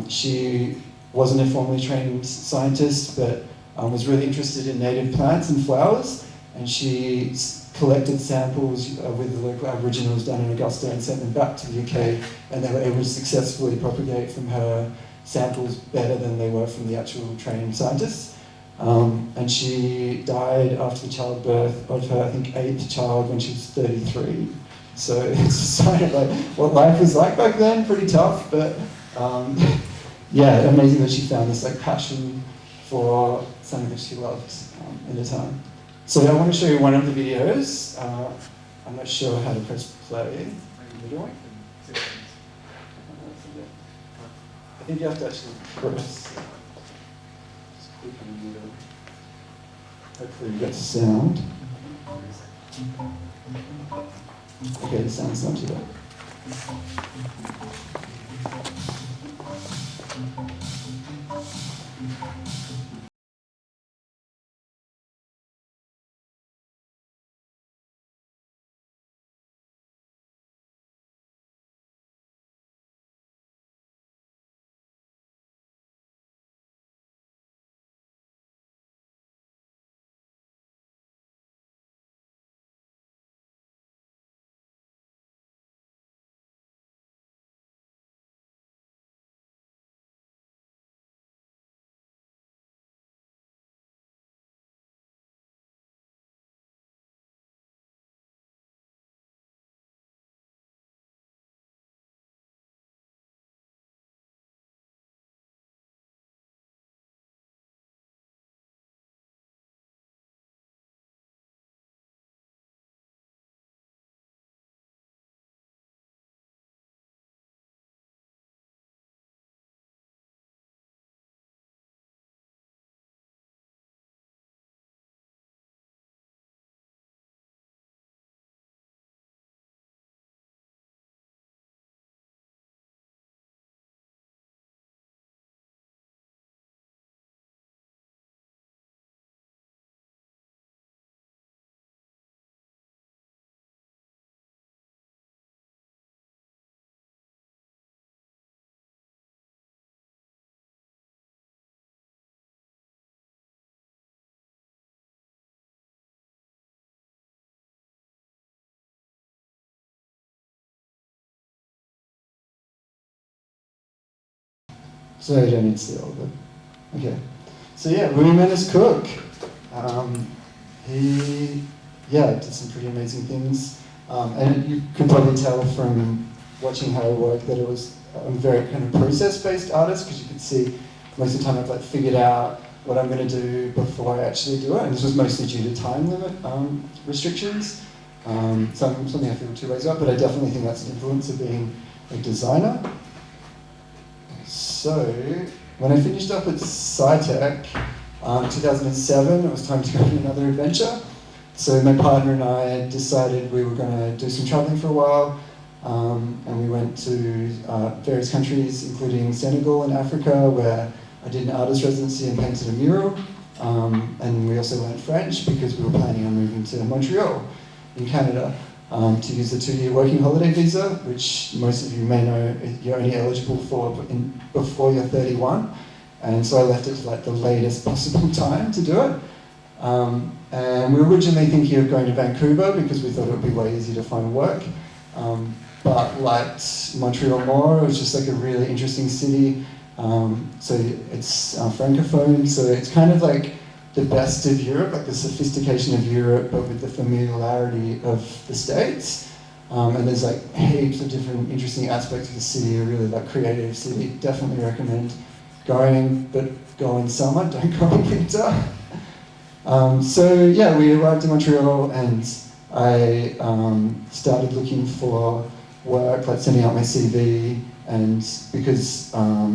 She wasn't a formally trained scientist, but was really interested in native plants and flowers, and she collected samples with the local Aboriginals down in Augusta and sent them back to the UK, and they were able to successfully propagate from her samples better than they were from the actual trained scientists. And she died after the childbirth of her, I think, 8th child when she was 33. So it's a sign of like what life was like back then, pretty tough, but yeah, amazing that she found this like passion for something that she loved in the time. So I want to show you one of the videos. I'm not sure how to press play. I think you have to actually press. Just click on the video. Hopefully you get the sound. Okay, the sound's not too bad. So I don't need to see all of it. Okay. So yeah, William Menace Cook. He did some pretty amazing things. And you could probably tell from watching how I work that it was a very kind of process-based artist, because you could see most of the time I've like figured out what I'm going to do before I actually do it, and this was mostly due to time limit restrictions. Something I feel two ways about, but I definitely think that's an influence of being a designer. So, when I finished up at SciTech, 2007, it was time to go on another adventure. So my partner and I decided we were going to do some traveling for a while, and we went to various countries, including Senegal and Africa, where I did an artist residency and painted a mural. And we also learned French because we were planning on moving to Montreal in Canada to use the 2-year working holiday visa, which most of you may know you're only eligible for before you're 31. And so I left it to like the latest possible time to do it. And we were originally thinking of going to Vancouver because we thought it would be way easier to find work. But liked Montreal more. It was just like a really interesting city. So it's francophone, so it's kind of like the best of Europe, like the sophistication of Europe, but with the familiarity of the States. And there's like heaps of different interesting aspects of the city, a really like creative city. Definitely recommend go in summer, don't go in winter. So yeah, we arrived in Montreal and I started looking for work, like sending out my CV, and because I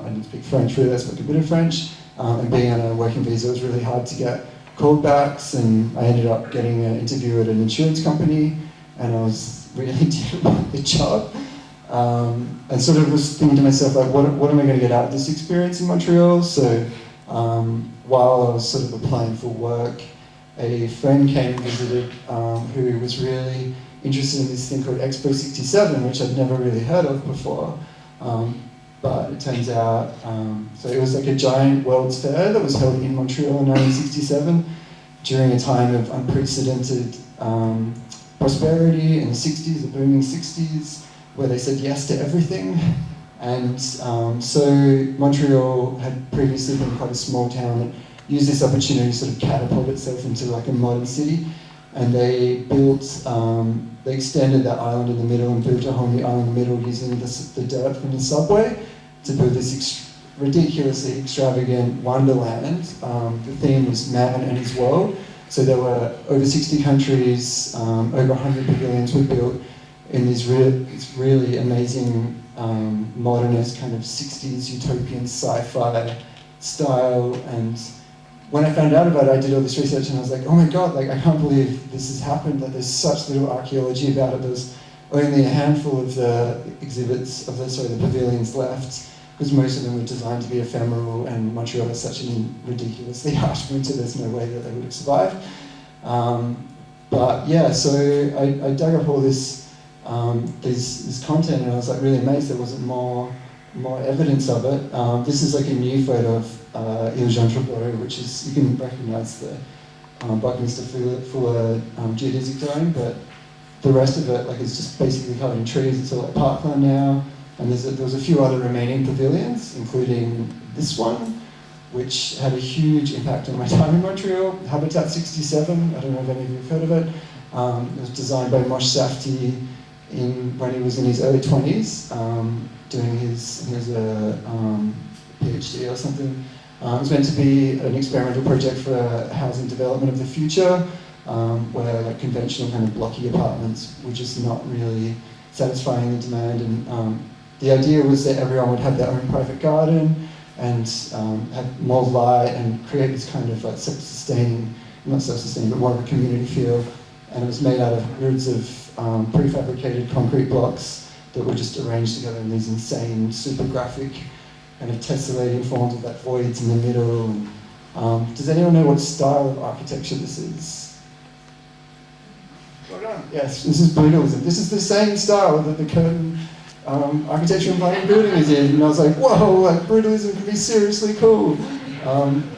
didn't speak French really, I spoke a bit of French, and being on a working visa, it was really hard to get callbacks, and I ended up getting an interview at an insurance company, and I was really didn't want the job. And sort of was thinking to myself, like, what am I going to get out of this experience in Montreal? So while I was sort of applying for work, a friend came and visited who was really interested in this thing called Expo 67, which I'd never really heard of before. But it turns out, so it was like a giant World's Fair that was held in Montreal in 1967 during a time of unprecedented prosperity in the 60s, the booming 60s, where they said yes to everything. And so Montreal had previously been quite a small town that used this opportunity to sort of catapult itself into like a modern city. And they built, they extended that island in the middle and built a whole new island in the middle using the dirt from the subway to build this ridiculously extravagant wonderland. The theme was Man and His World. So there were over 60 countries, over 100 pavilions were built in this really amazing modernist kind of 60s utopian sci-fi style. And when I found out about it, I did all this research and I was like, oh my god, like I can't believe this has happened, that there's such little archaeology about it. There's only a handful of the exhibits, the pavilions left, because most of them were designed to be ephemeral, and Montreal has such a ridiculously harsh winter, there's no way that they would have survived. But yeah, so I dug up all this content, and I was like really amazed there wasn't more evidence of it. This is like a new photo of Il Jean Troupeau, which is, you can recognise the Buckminster Fuller geodesic drawing, but the rest of it, like, it's just basically covered in trees. It's all like parkland now, and there was a few other remaining pavilions, including this one, which had a huge impact on my time in Montreal. Habitat 67, I don't know if any of you have heard of it. It was designed by Moshe Safdie when he was in his early 20s, doing his PhD or something. It was meant to be an experimental project for housing development of the future, where like conventional kind of blocky apartments were just not really satisfying the demand. And the idea was that everyone would have their own private garden and have more light and create this kind of like self-sustaining, not self-sustaining, but more of a community feel. And it was made out of hundreds of prefabricated concrete blocks that were just arranged together in these insane, super graphic, kind of tessellating forms with like voids in the middle. And, does anyone know what style of architecture this is? Well done. Yes, this is brutalism. This is the same style that the Curtin architecture and planning building is in. And I was like, whoa, like brutalism can be seriously cool.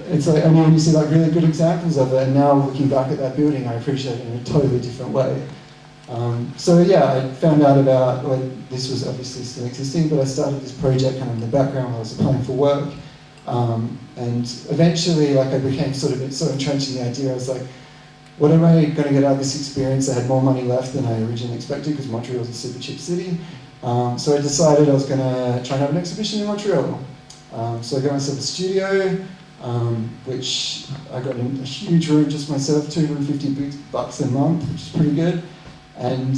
It's like, I mean, you see like really good examples of it, and now looking back at that building, I appreciate it in a totally different way. So yeah, I found out about, well, this was obviously still existing, but I started this project kind of in the background while I was applying for work. And eventually, like, I became sort of so entrenched in the idea. I was like, what am I going to get out of this experience? I had more money left than I originally expected, because Montreal is a super cheap city. So I decided I was going to try and have an exhibition in Montreal. So I got myself a studio, which I got in a huge room just myself, $250 a month, which is pretty good. And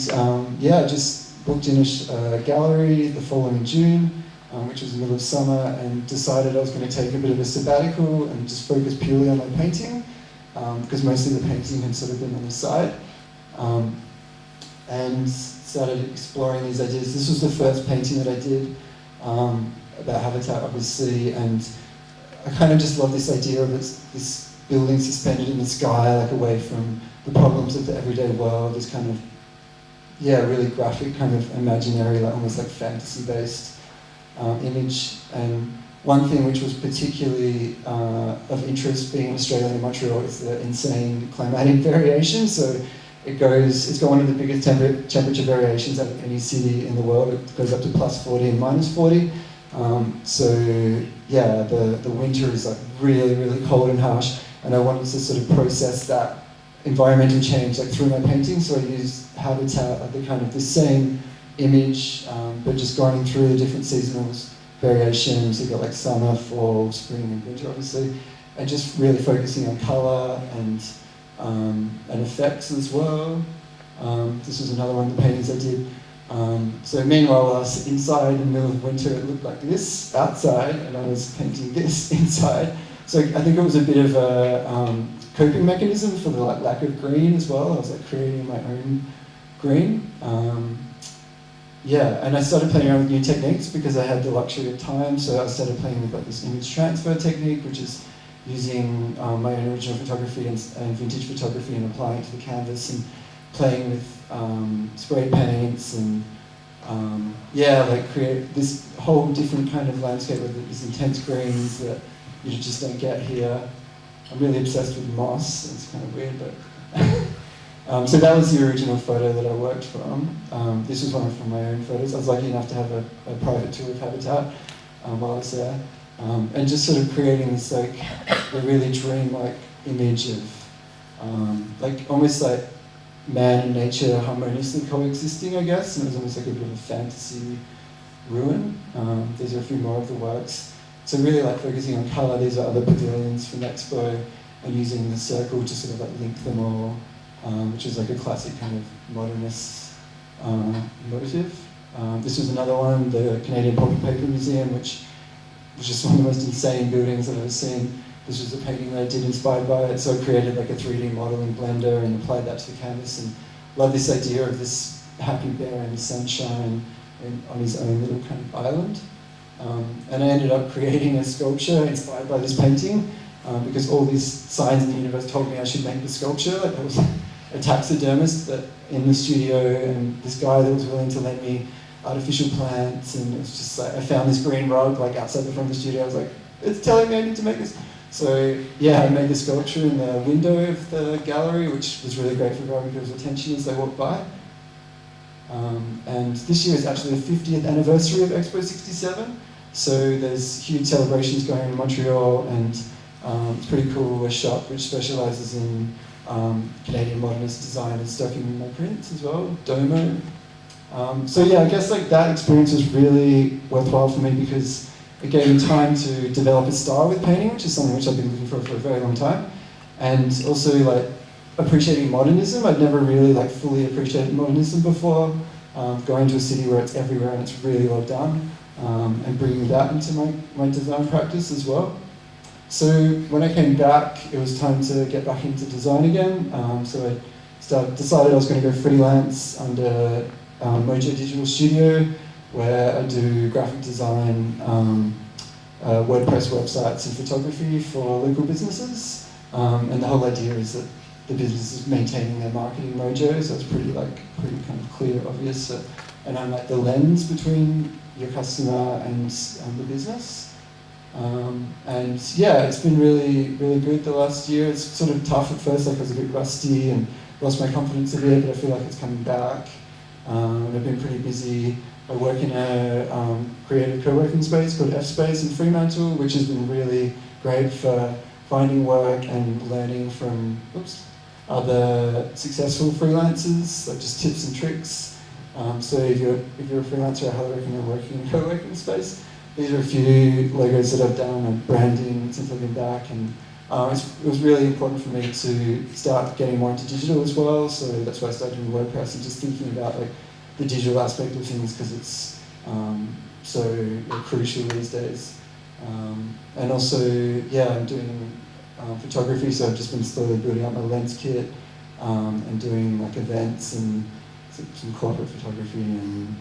yeah, I just booked in a gallery the following June, which was the middle of summer, and decided I was going to take a bit of a sabbatical and just focus purely on my painting, because most of the painting had sort of been on the side. And started exploring these ideas. This was the first painting that I did about habitat, obviously, and I kind of just love this idea of this building suspended in the sky, like away from the problems of the everyday world, this kind of, yeah, really graphic, kind of imaginary, like almost like fantasy-based image. And one thing which was particularly of interest being in Australia and Montreal is the insane climatic variation. So it's got one of the biggest temperature variations out of any city in the world. It goes up to +40 and -40. So yeah, the winter is like really, really cold and harsh, and I wanted to sort of process that environmental change like through my painting. So I used habitat, like the kind of the same image, but just going through the different seasonals variations. You've got like summer, fall, spring, and winter, obviously, and just really focusing on colour and effects as well. This was another one of the paintings I did. So meanwhile, I was inside in the middle of winter, it looked like this outside, and I was painting this inside. So I think it was a bit of a coping mechanism for the lack of green as well. I was like creating my own green. Yeah, and I started playing around with new techniques because I had the luxury of time. So I started playing with like this image transfer technique, which is using my own original photography and vintage photography and applying it to the canvas, and playing with spray paints and yeah, like create this whole different kind of landscape with these intense greens that you just don't get here. I'm really obsessed with moss. It's kind of weird, but so that was the original photo that I worked from. This was one from my own photos. I was lucky enough to have a private tour of Habitat while I was there, and just sort of creating this like a really dream-like image of like almost like man and nature harmoniously coexisting, I guess, and it was almost like a bit of a fantasy ruin. These are a few more of the works. So really like focusing on colour. These are other pavilions from Expo, and using the circle to sort of like link them all, which is like a classic kind of modernist motive. This was another one, the Canadian Pulp and Paper Museum, which was just one of the most insane buildings I've ever seen. This was a painting that I did inspired by it, so I created like a 3D model in Blender and applied that to the canvas, and love this idea of this happy bear in the sunshine and on his own little kind of island. And I ended up creating a sculpture inspired by this painting, because all these signs in the universe told me I should make the sculpture. Like there was a taxidermist that in the studio, and this guy that was willing to lend me artificial plants, and it was just like I found this green rug like outside the front of the studio. I was like, it's telling me I need to make this. So yeah, I made the sculpture in the window of the gallery, which was really great for drawing people's attention as they walked by. And this year is actually the 50th anniversary of Expo 67, so there's huge celebrations going on in Montreal, and it's pretty cool. A shop which specialises in Canadian modernist design and stocking my prints as well, Domo. So yeah, I guess like that experience was really worthwhile for me because it gave me time to develop a style with painting, which is something which I've been looking for a very long time. And also like appreciating modernism. I'd never really like fully appreciated modernism before. Going to a city where it's everywhere and it's really well done, and bringing that into my design practice as well. So when I came back, it was time to get back into design again. So I decided I was going to go freelance under Mojo Digital Studio, where I do graphic design, WordPress websites and photography for local businesses. And the whole idea is that the business is maintaining their marketing mojo, so it's pretty kind of clear, obvious. And I'm like the lens between your customer and the business. And yeah, it's been really, really good the last year. It's sort of tough at first, like I was a bit rusty and lost my confidence a bit, but I feel like it's coming back. I've been pretty busy. I work in a creative co-working space called F Space in Fremantle, which has been really great for finding work and learning from other successful freelancers, like just tips and tricks. So if you're a freelancer, I highly recommend working in a co-working space. These are a few logos that I've done and branding since I've been back, and it was really important for me to start getting more into digital as well. So that's why I started doing WordPress and just thinking about like the digital aspect of things, because it's so crucial these days. And also, yeah, I'm doing photography, so I've just been slowly building up my lens kit and doing like events and some corporate photography and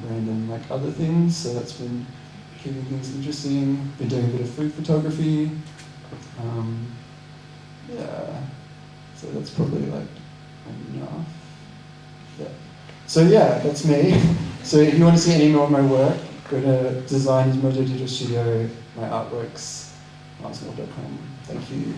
random like other things. So that's been keeping things interesting. Been doing a bit of food photography. Yeah, so that's probably like enough. Yeah. So yeah, that's me. So if you want to see any more of my work, go to Design Mojo Digital Studio, my artworks, marsmore.com. Thank you.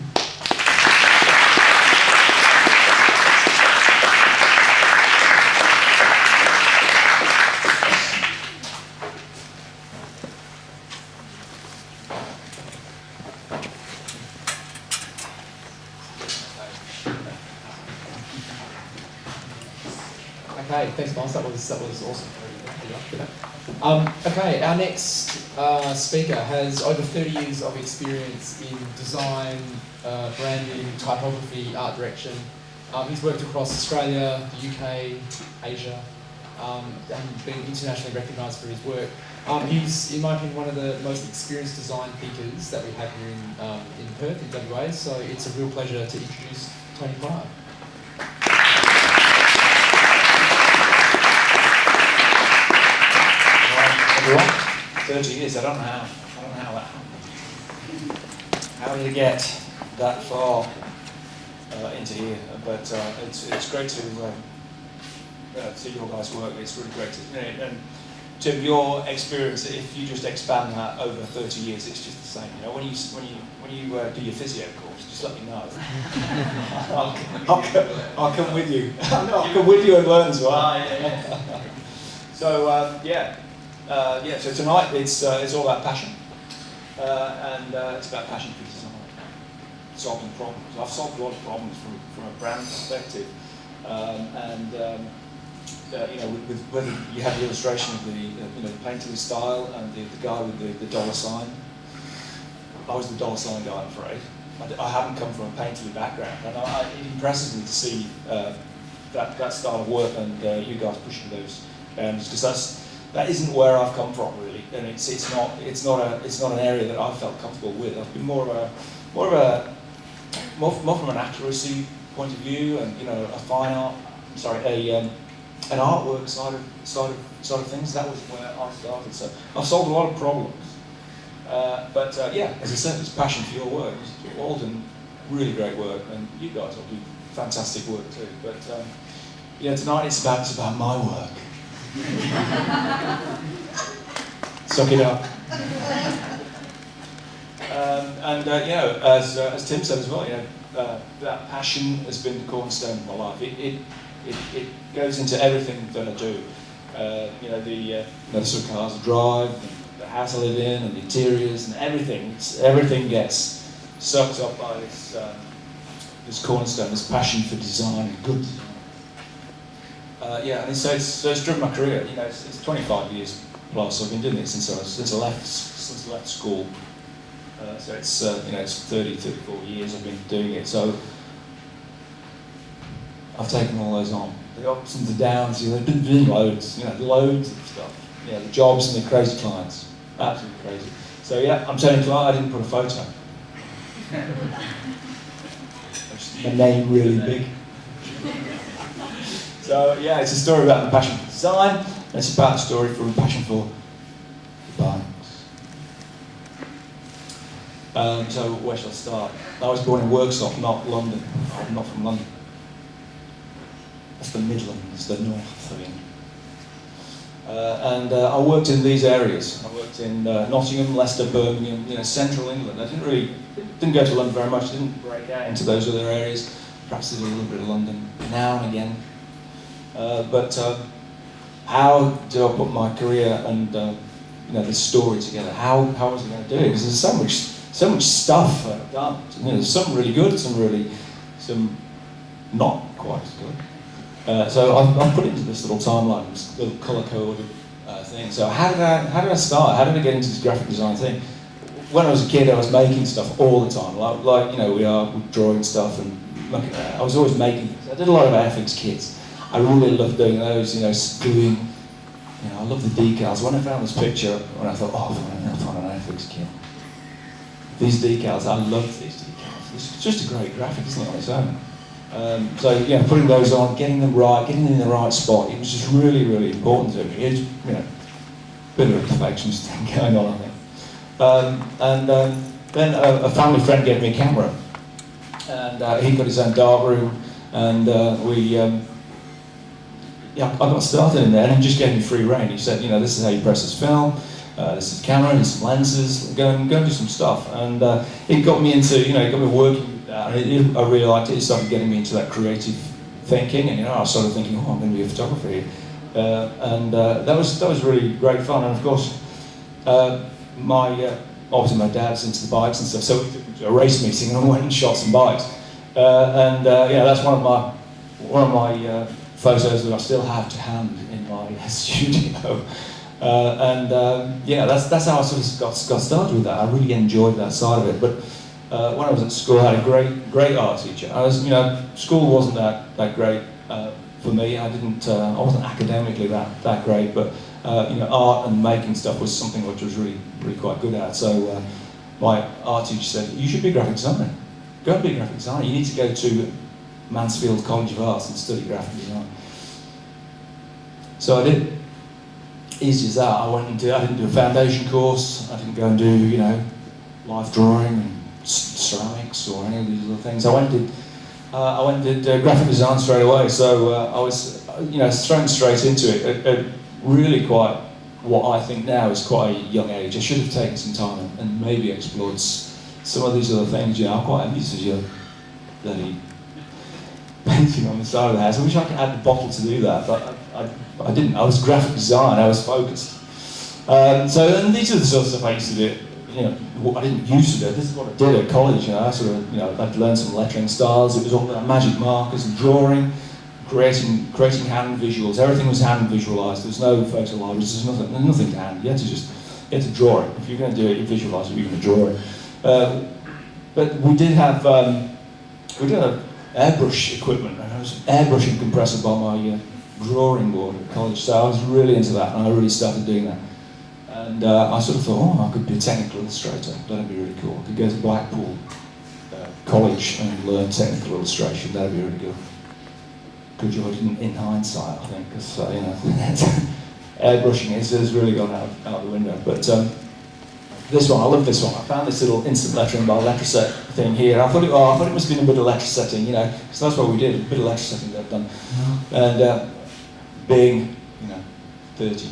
Okay, thanks, Miles. That was awesome. Okay, our next speaker has over 30 years of experience in design, branding, typography, art direction. He's worked across Australia, the UK, Asia, and been internationally recognised for his work. He's, in my opinion, one of the most experienced design thinkers that we have here in Perth, in WA, so it's a real pleasure to introduce Tony Clark. Everyone, 30 years, I don't know how that happened. How did it get that far into here? But it's great to see your guys' work. It's really great to, and Tim, your experience, if you just expand that over 30 years, it's just the same. You know, when you do your physio course, just let me know. I'll come with you. I'll come with you and learn as well. So so tonight it's all about passion, and it's about passion for design, solving problems. I've solved a lot of problems from a brand perspective, with whether you have the illustration of the painterly style and the guy with the dollar sign. I was the dollar sign guy, I'm afraid. I haven't come from a painterly background, and it impresses me to see that style of work and you guys pushing those boundaries, because that isn't where I've come from really, and it's not an area that I've felt comfortable with. I've been more from an accuracy point of view, and an artwork side of things. That was where I started. So I've solved a lot of problems. As I said, it's passion for your work. You've all done really great work, and you guys all do fantastic work too. But tonight it's about my work. Suck it up. As Tim said as well, that passion has been the cornerstone of my life. It goes into everything that I do. The sort of cars I drive, the house I live in, and the interiors, and everything. Everything gets sucked up by this cornerstone, this passion for design, good design. It's driven my career. It's 25 years plus. I've been doing it since I left school. It's 34 years I've been doing it. So I've taken all those on. The ups and the downs, there've been loads of stuff. The jobs and the crazy clients. Absolutely crazy. So I'm Tony Clark, I didn't put a photo. My name really big. So it's a story about the passion for design, and it's about a story from passion for bikes. So where shall I start? I was born in Worksop, not London. I'm not from London. That's the Midlands, the north of England. I worked in these areas. I worked in Nottingham, Leicester, Birmingham, central England. I didn't go to London very much. Didn't break out into those other areas. Perhaps did a little bit of London now and again. How do I put my career and this story together? How was I going to do it? Because there's so much stuff I've done. There's some really good, some not quite as good. So I've put it into this little timeline, this little colour-coded thing. So how did I start? How did I get into this graphic design thing? When I was a kid, I was making stuff all the time. We're drawing stuff and looking at it. I was always making things. I did a lot of FX kits. I really loved doing those, gluing. I love the decals. When I found this picture, when I thought, I'll find an FX kit. These decals, I love these decals. It's just a great graphic, isn't it, on its own? Putting those on, getting them right, getting them in the right spot, it was just really, really important to me. It's, a bit of a perfectionist thing going on, I think. Then a family friend gave me a camera, and he got his own darkroom, and I got started in there, and he just gave me free rein. He said, this is how you press this film, this is the camera, there's some lenses, go and do some stuff. And it got me into, it got me working with that. I really liked it. It started getting me into that creative thinking, and I started thinking, I'm going to be a photographer here. That was really great fun. And of course, obviously my dad's into the bikes and stuff, so we took a race meeting and I went and shot some bikes. That's one of my photos that I still have to hand in my studio. Yeah, that's how I sort of got started with that. I really enjoyed that side of it. But when I was at school, I had a great art teacher. School wasn't that great for me. I wasn't academically that great, but art and making stuff was something which I was really quite good at. So my art teacher said, "You should be a graphic designer. Go and be a graphic designer. You need to go to Mansfield College of Arts and study graphic design." So I did. Easy as that. I didn't do a foundation course. I didn't go and do life drawing and ceramics or any of these other things. I went and did graphic design straight away. So I was thrown straight into it at really quite what I think now is quite a young age. I should have taken some time and maybe explored some of these other things. I'm quite envious of your bloody painting on the side of the house. I wish I could have the bottle to do that, but I didn't. I was graphic design. I was focused. And these are the sort of stuff I used to do. I didn't used to do. This is what I did at college. I I'd learned some lettering styles. It was all about magic markers and drawing, creating hand visuals. Everything was hand visualised. There was no photo libraries. There's nothing to hand. You had to draw it. If you're going to do it, you visualise it. You're going to draw it. But we did have airbrush equipment, and I was airbrushing compressor by my drawing board at college. So I was really into that, and I really started doing that. And I sort of thought, I could be a technical illustrator. That'd be really cool. I could go to Blackpool College and learn technical illustration. That'd be really good. Good job in hindsight, I think, because airbrushing has really gone out the window. But this one, I love this one. I found this little instant lettering by Letraset thing here. I thought it must have been a bit of letter setting, because that's what we did, a bit of letter setting that I've done. And being, 30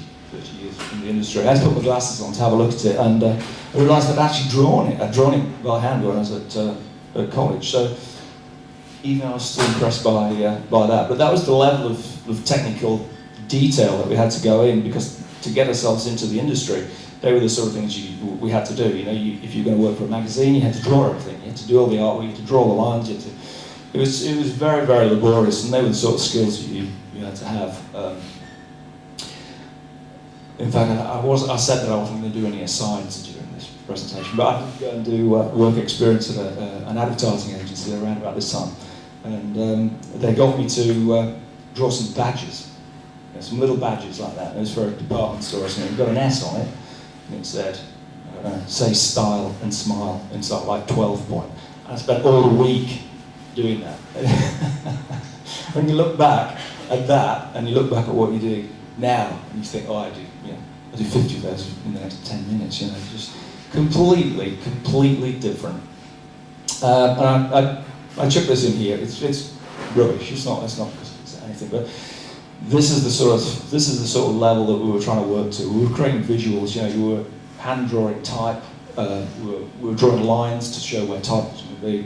years in the industry, I had to put my glasses on to have a look at it, and I realised I'd actually drawn it. I'd drawn it by hand when I was at college. So even I was still impressed by that. But that was the level of technical detail that we had to go in, because to get ourselves into the industry, they were the sort of things we had to do. If you're going to work for a magazine, you had to draw everything. You had to do all the artwork. You had to draw the lines. It was very, very laborious, and they were the sort of skills you had to have. In fact, I said that I wasn't going to do any asides during this presentation, but I did go and do work experience at an advertising agency around about this time, and they got me to draw some badges, some little badges like that. It was for a department store, so it got an S on it, and it said, say style and smile, and something like 12 point. And I spent all the week doing that. When you look back at that, and you look back at what you do now, and you think, I do 50 of those in the next 10 minutes, just completely different. And I chuck this in here. It's rubbish. It's not because it's anything, but this is the sort of level that we were trying to work to. We were creating visuals. You were hand drawing type. We were drawing lines to show where type was going to be.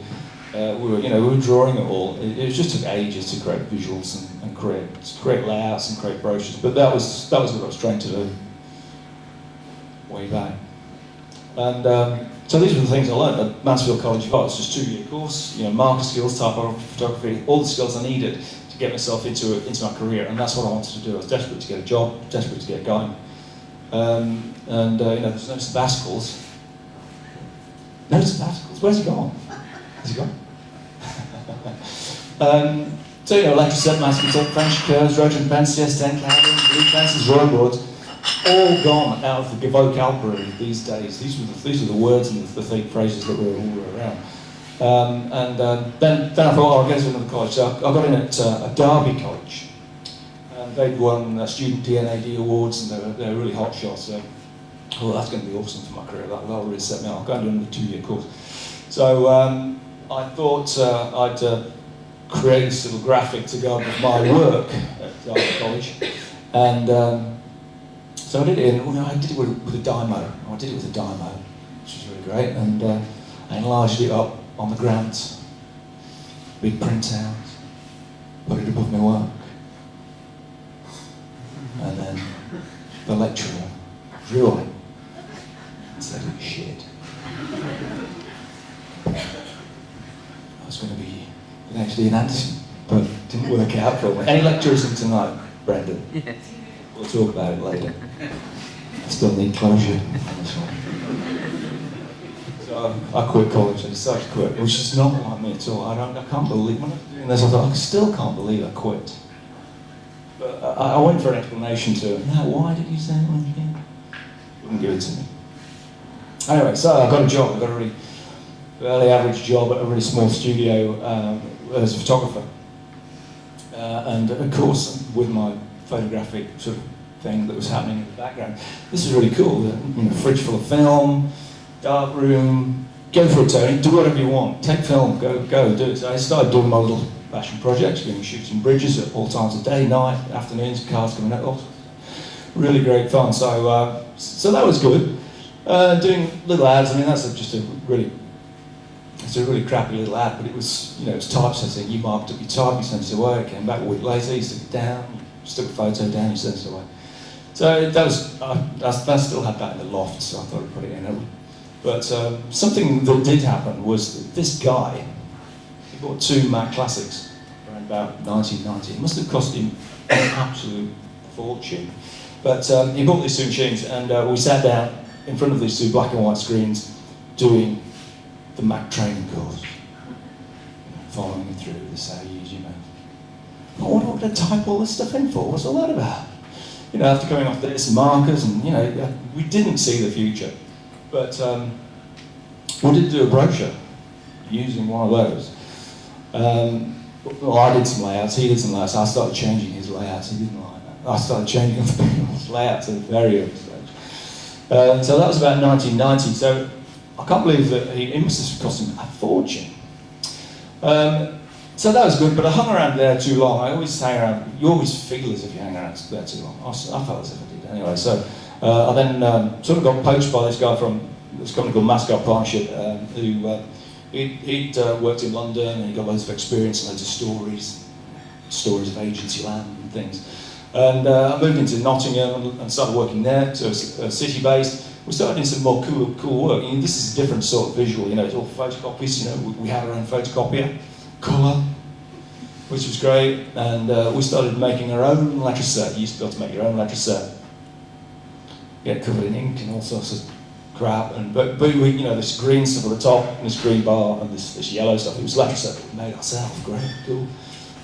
We were drawing it all. It just took ages to create visuals and create layouts and create brochures. But that was what I was trying to do way back. And so these were the things I learned at Mansfield College of Arts. Just 2-year course. Marker skills, typography, photography, all the skills I needed to get myself into my career. And that's what I wanted to do. I was desperate to get a job, desperate to get going. There's no sabbaticals. No sabbaticals. Where's he gone? Has he gone? Letraset, masking, French curves, rotary pens, CS10 cladding, blue pencils, drawing boards, all gone out of the vocabulary these days. These were the words and the phrases that were around. Then I thought, I'll go to another college. So I got in at Derby College. They'd won student D&AD awards, and they were really hot shots. So, that's going to be awesome for my career. That'll really set me up. I'll go and do another 2-year course. So I thought I'd create this little graphic to go with my work at Derby College, and so I did it. I did it with a Dymo. Which was really great, and I enlarged it up on the grant, big printout, put it above my work, and then the lecturer drew on it and said it was shit. I was going to be actually in Anderson, but it didn't work out for me. Any lecturers in tonight, Brendan? Yes. We'll talk about it later. I still need closure on this one. So I quit college. I decided to quit, which is not like me at all. I can't believe, when I was doing this, I thought, I still can't believe I quit. But I went for an explanation to it. No, why did you say that? Wouldn't give it to me. Anyway, so I got a job. I got a really fairly average job at a really small studio as a photographer. And of course, with my photographic sort of thing that was happening in the background, this is really cool. Fridge full of film, dark room, go for it, Tony, do whatever you want. Take film, go, do it. So I started doing my little passion projects, doing shooting bridges at all times of day, night, afternoons, cars coming out, all really great fun. So, so that was good. Doing little ads, I mean, that's just a really crappy little ad, but it was, it's typesetting. You marked up your type, you sent it away, it came back a week later, you stuck it down, you stuck a photo down, you sent it away. So that was, I still had that in the loft, so I thought I'd put it in. But something that did happen was that this guy, he bought 2 Mac Classics around about 1990. It must have cost him an absolute fortune. But he bought these 2 machines, and we sat down in front of these 2 black and white screens doing the Mac training course, following me through this how you use your Mac. I wonder what to type all this stuff in for. What's all that about? After coming off this markers, and we didn't see the future, but we did do a brochure using one of those. Well, I did some layouts. He did some layouts. I started changing his layouts. He didn't like that. I started changing other people's layouts at a very early stage. So that was about 1990. So I can't believe that it must have cost him a fortune. So that was good, but I hung around there too long. I always hang around, you always feel as if you hang around there too long. I felt as if I did anyway. So I then sort of got poached by this guy from this company called Mascot Partnership, who he'd worked in London, and he got loads of experience and loads of stories of agency land and things. And I moved into Nottingham and started working there, so city-based. We started doing some more cool work. This is a different sort of visual, it's all photocopies, we had our own photocopier, colour, which was great, and we started making our own letter set. You used to be able to make your own letter set, get covered in ink and all sorts of crap, but we, this green stuff at the top, and this green bar, and this yellow stuff, it was letter set that we made ourselves, great, cool,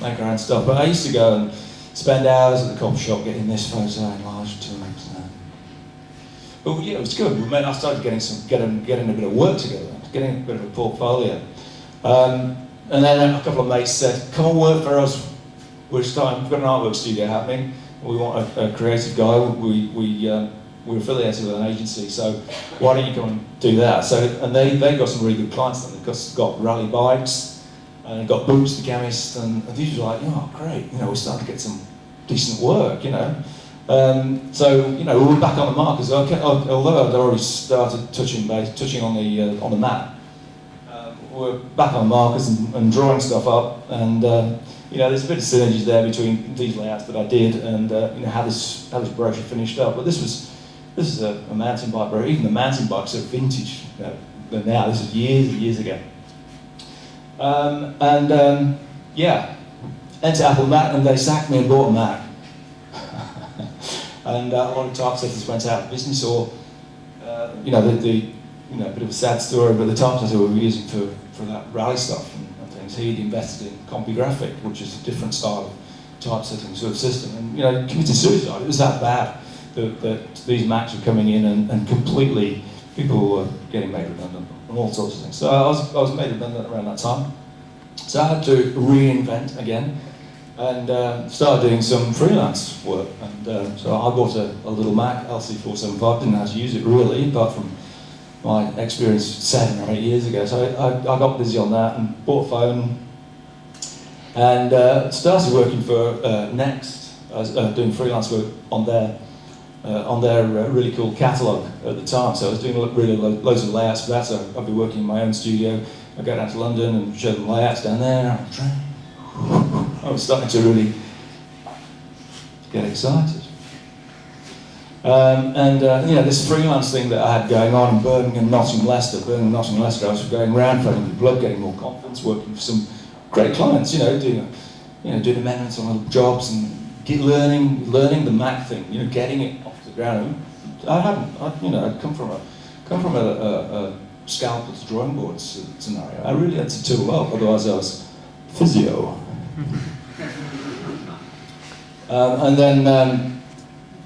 make our own stuff. But I used to go and spend hours at the copy shop getting this photo enlarged to But yeah, it was good. I started getting a bit of work together, getting a bit of a portfolio. And then a couple of mates said, come and work for us. We've got an artwork studio happening. We want a creative guy. We're affiliated with an agency, so why don't you come and do that? And they got some really good clients then. They've got rally bikes, and got Boots the Chemist, and these were like, oh great, we started to get some decent work, So we were back on the markers. Although I'd already started touching on the map, we're back on the markers and drawing stuff up, and there's a bit of synergies there between these layouts that I did and how this brochure finished up. But this is a mountain bike brochure. Even the mountain bikes are vintage now. This is years and years ago. Enter Apple Mac, and they sacked me and bought a Mac. And a lot of typesetters went out of business, or a bit of a sad story, but the typesetter we were using for that rally stuff and things, he'd invested in CompuGraphic, which is a different style of typesetting sort of system, and committed suicide. It was that bad that these Macs were coming in and completely, people were getting made redundant and all sorts of things. So I was made redundant around that time. So I had to reinvent again, and started doing some freelance work. And so I bought a little Mac, LC475, didn't know how to use it really, apart from my experience 7 or 8 years ago. So I got busy on that and bought a phone, and started working for Next. I was doing freelance work on their really cool catalogue at the time. So I was doing really loads of layouts for that. So I'd be working in my own studio. I'd go down to London and show them layouts down there. I was starting to really get excited. This freelance thing that I had going on in Birmingham, Nottingham, Leicester, I was going around phoning people up, getting more confidence, working for some great clients, doing amendments on little jobs and learning the Mac thing, getting it off the ground. I hadn't, I'd come from a scalpel's drawing board scenario. I really had to tool up, otherwise I was physio. And then,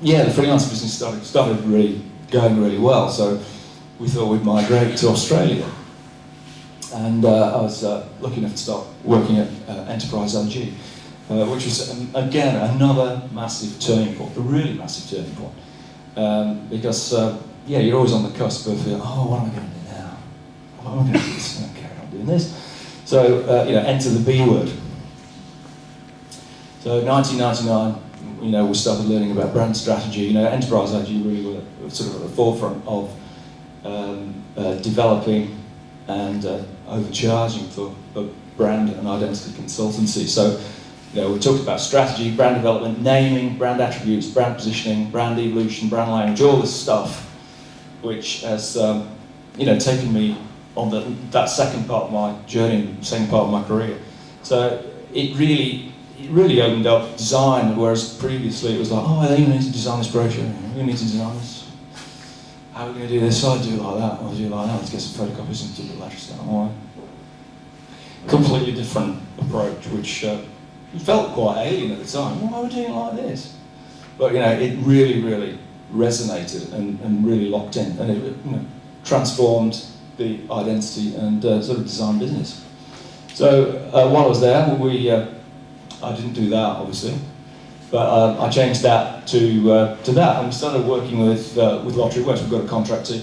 the freelance business started really going really well. So we thought we'd migrate to Australia. And I was lucky enough to start working at Enterprise AG, which was, again, another massive turning point, a really massive turning point. Because, you're always on the cusp of, what am I going to do now? What am I going to do this? I'm going to carry on doing this. So, enter the B word. So 1999, we started learning about brand strategy. Enterprise AG really were sort of at the forefront of developing and overcharging for brand and identity consultancy. So, we talked about strategy, brand development, naming, brand attributes, brand positioning, brand evolution, brand language, all this stuff, which has, taken me on that second part of my journey, second part of my career. So it really opened up design, whereas previously it was like, you need to design this brochure, you need to design this. How are we going to do this? I'll do it like that, I'll do it like that, let's get some photocopies and do the letters down. Completely different approach, which felt quite alien at the time. Why are we doing it like this? But it really, really resonated and really locked in, and it transformed the identity and sort of design business. So while I was there, I didn't do that obviously, but I changed that to that, and we started working with Lottery West. We've got a contract to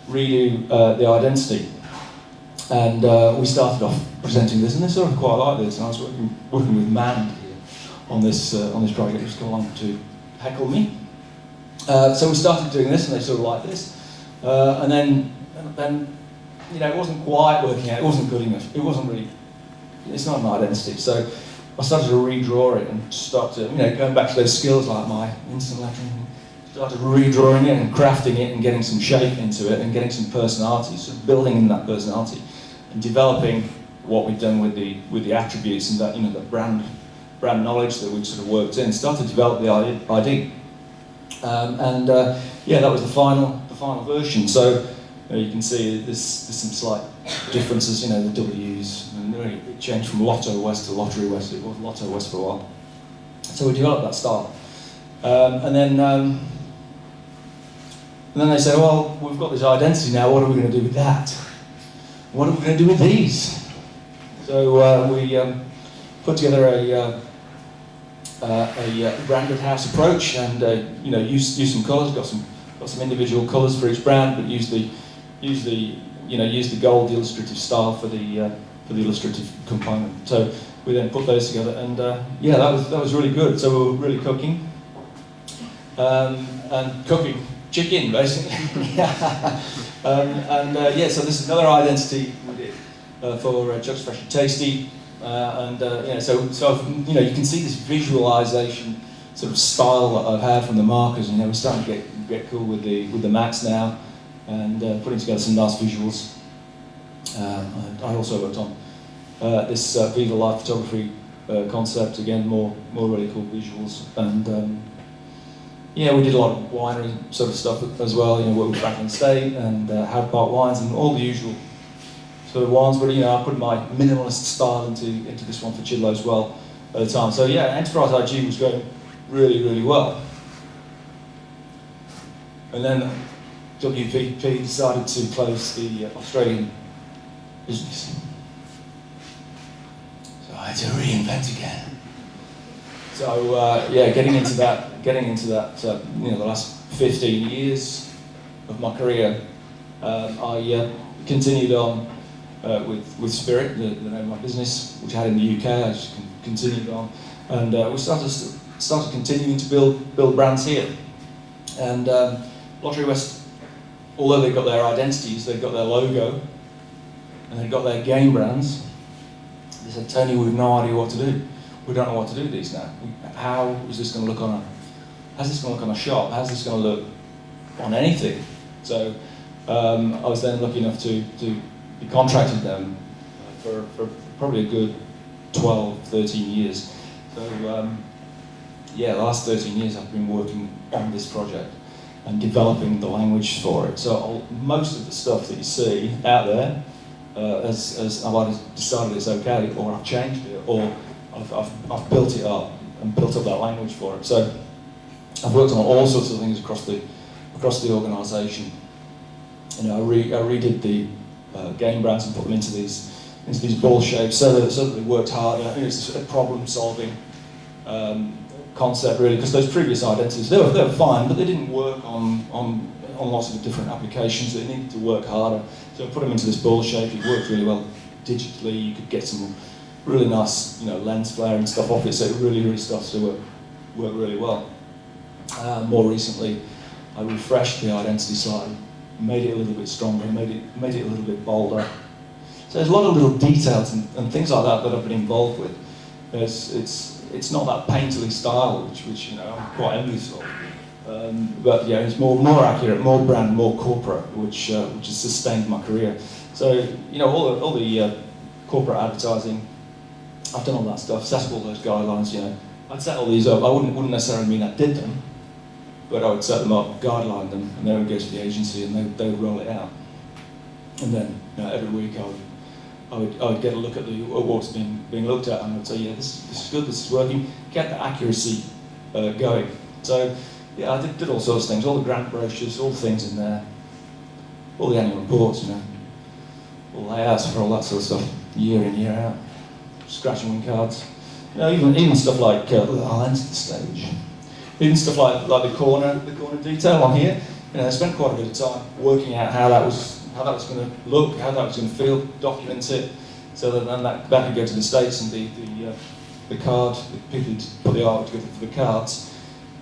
redo the identity, and we started off presenting this, and they sort of quite like this. And I was working with Mand here on this project, who's come along to heckle me. So we started doing this, and they sort of liked this, and then it wasn't quite working out. It wasn't good enough. It wasn't really. It's not an identity. So I started to redraw it and start to, going back to those skills like my instant lettering. Started redrawing it and crafting it and getting some shape into it and getting some personality, sort of building in that personality and developing what we've done with the attributes and that the brand knowledge that we've sort of worked in. Started to develop the ID, that was the final version. So you can see there's some slight differences. The W's, and it changed from Lotto West to Lottery West. It was Lotto West for a while. So we developed that style, and then they said, well, we've got this identity now. What are we going to do with that? What are we going to do with these? So we put together a branded house approach, and use some colours. Got some individual colours for each brand, but use the gold illustrative style for the illustrative component. So we then put those together, and that was really good. So we were really cooking, and cooking chicken basically. So this is another identity we did for Chuck's Fresh and Tasty, so you can see this visualization sort of style that I've had from the markers, and we're starting to get cool with the Macs now, and putting together some nice visuals. I also worked on this Viva Life photography concept, again, more really cool visuals, and we did a lot of winery sort of stuff as well, worked with Franklin State and Howard Park Wines and all the usual sort of wines, but I put my minimalist style into this one for Chidlow as well at the time. So Enterprise IG was going really, really well. And then WPP decided to close the Australian business. So I had to reinvent again. So getting into that, the last 15 years of my career, I continued on with Spirit, the name of my business, which I had in the UK. I just continued on, and we started continuing to build brands here. And Lottery West, although they've got their identities, they've got their logo, and they've got their game brands, they said, Tony, we've no idea what to do. We don't know what to do with these now. How is this going to look how's this going to look on a shop? How's this going to look on anything? So I was then lucky enough to be contracted them for probably a good 12, 13 years. So the last 13 years I've been working on this project and developing the language for it. So most of the stuff that you see out there, as I've either decided it's okay, or I've changed it, or I've built it up and built up that language for it. So I've worked on all sorts of things across the organisation. I redid the game brands and put them into these ball shapes so that they worked harder. It's a problem-solving concept, really, because those previous identities, they were fine, but they didn't work on lots of different applications. They needed to work harder. So I put them into this ball shape. It worked really well digitally. You could get some really nice, lens flare and stuff off it. So it really starts to work really well. More recently, I refreshed the identity slide, made it a little bit stronger, made it a little bit bolder. So there's a lot of little details and things like that I've been involved with. It's not that painterly style, which I'm quite envious of. But yeah, it's more accurate, more brand, more corporate, which has sustained my career. So all the corporate advertising, I've done all that stuff, set up all those guidelines. I'd set all these up. I wouldn't necessarily mean I did them, but I would set them up, guideline them, and then would go to the agency and they would roll it out. And then every week I would get a look at what's being looked at, and I would say, yeah, this is good, this is working. Get the accuracy going. So yeah, I did all sorts of things, all the grant brochures, all the things in there, all the annual reports, all layouts for all that sort of stuff, year in, year out. Scratch and win cards. Even stuff like I'll enter the stage. Even stuff like the corner detail on here. I spent quite a bit of time working out how that was going to look, how that was going to feel, document it, so that then that could go to the States and the card, the people who put the art together for the cards,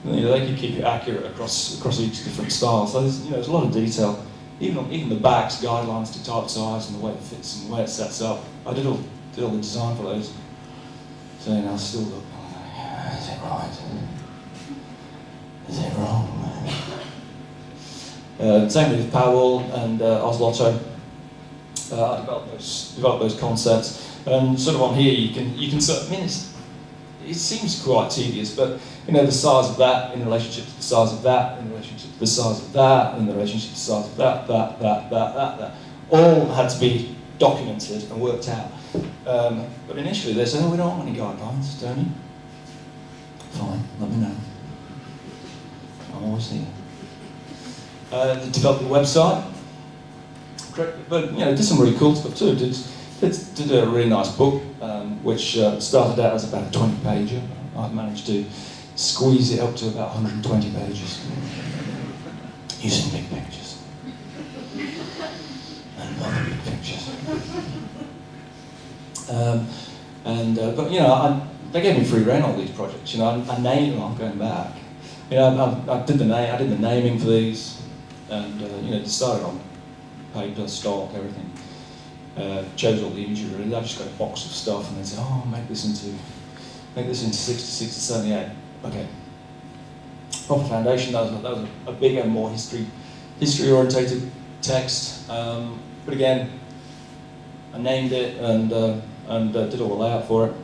they could keep it accurate across each different style. So there's a lot of detail. Even the backs, guidelines to type size and the way it fits and the way it sets up. I did all the design for those. So I still look, is it right? Is it wrong? Same with Powerwall and Oslotto. I developed those concepts, and sort of on here you can sort of, it seems quite tedious, but the size of that in relationship to the size of that, in relationship to the size of that, in the relationship to the size of that, all had to be documented and worked out. But initially they said, we don't want any guidelines, don't you? Fine, let me know. I'm always here. They developed the website, but did some really cool stuff too. Did a really nice book, which started out as about a 20-pager. I've managed to squeeze it up to about 120 pages, using big pictures and other big pictures. But they gave me free rein on these projects. I named them. I'm going back. I did the naming for these, and it started on paper, stock, everything. Chose all the imagery. Really. I just got a box of stuff, and they said, make this into 60, 78. Okay. Proper foundation. That was a bigger, more history-orientated text. But again, I named it and did all the layout for it.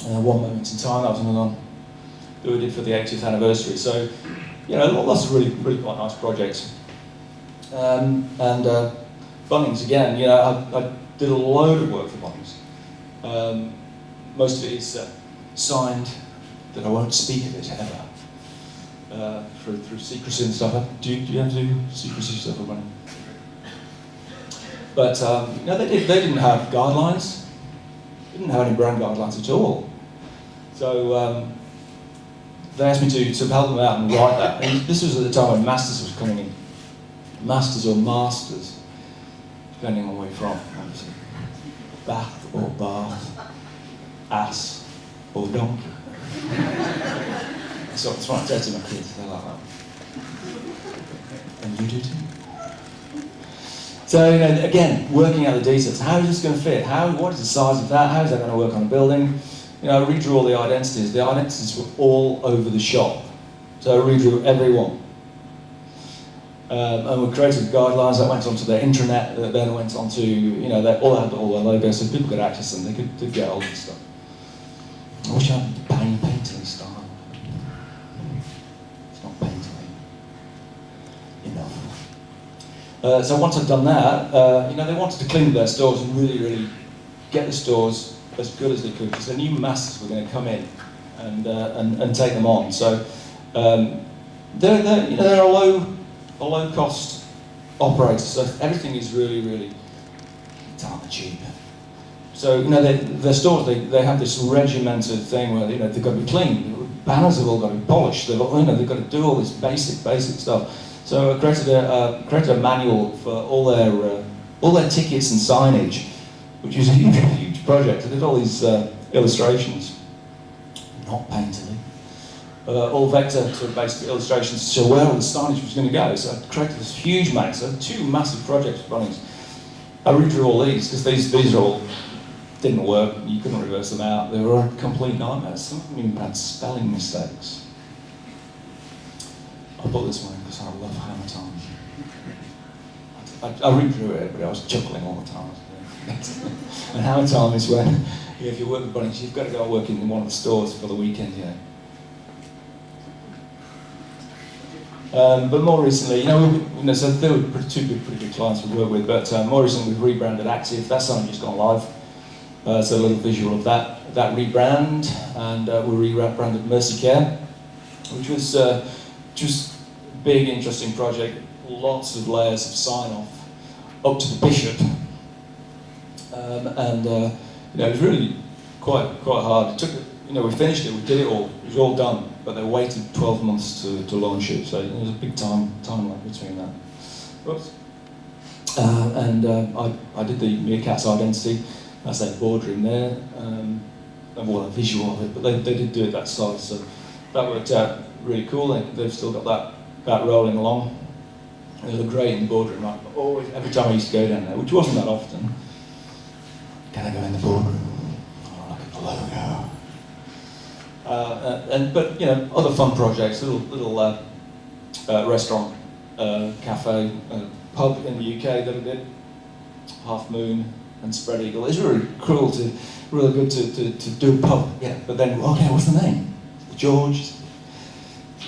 One moment in time, that was on that we did for the 80th anniversary. So, lots of really quite nice projects. Bunnings again. I did a load of work for Bunnings. Most of it is signed that I won't speak of it ever through secrecy and stuff. Do you have to do secrecy stuff for Bunnings? But they didn't have guidelines. They didn't have any brand guidelines at all. So they asked me to help them out and write that. And this was at the time when Masters was coming in. Masters or Masters, depending on where you're from. Obviously. Bath or Bath, ass or donkey. So that's what I said to my kids. They like that. And you do too. So again, working out the details. How is this going to fit? What is the size of that? How is that going to work on a building? I redrew all the identities. The identities were all over the shop. So I redrew every one. And we created guidelines that went onto their intranet, that then went onto, they all had all their logos, so people could access them, they could get all this stuff. I wish I had the painting style. So once I'd done that, they wanted to clean their stores and really get the stores as good as they could, because they knew masses were going to come in and take them on. So they're a low cost operator. So everything is really darn cheap. So their stores, they have this regimented thing where they've got to be clean. Banners have all got to be polished. They've got to do all this basic stuff. So I created a manual for all their tickets and signage, which is a huge project. I did all these illustrations, not painterly, all vector sort of based illustrations to show where all the signage was going to go. So I created this huge manual. So 2 massive projects for Bunnings. I redrew all these because these are all didn't work. You couldn't reverse them out. They were a complete nightmare. Some of them even had spelling mistakes. I bought this one because I love Hammer Time. I redrew it, but I was chuckling all the time. And Hammer Time is when, if you work with Bunnings, you've got to go work in one of the stores for the weekend, But more recently, so they were two pretty good clients we work with, but more recently we've rebranded Active. That's something just gone live. So a little visual of that rebrand, and we rebranded Mercy Care, which was just a big, interesting project. Lots of layers of sign-off up to the bishop, it was really quite hard. It took, we finished it, we did it all. It was all done, but they waited 12 months to launch it. So there was a big timeline between that. Oops. I did the Meerkats identity. That's that boardroom there, and a visual of it, but they did do it that side, so that worked out really cool. They've still got that rolling along. They look great in the boardroom, right? Always, every time I used to go down there, which wasn't that often. Can I go in the boardroom? Oh, look at the logo. But other fun projects, little restaurant, cafe, pub in the UK that I did, Half Moon and Spread Eagle. It's really good to do a pub, but then, okay, what's the name? The George?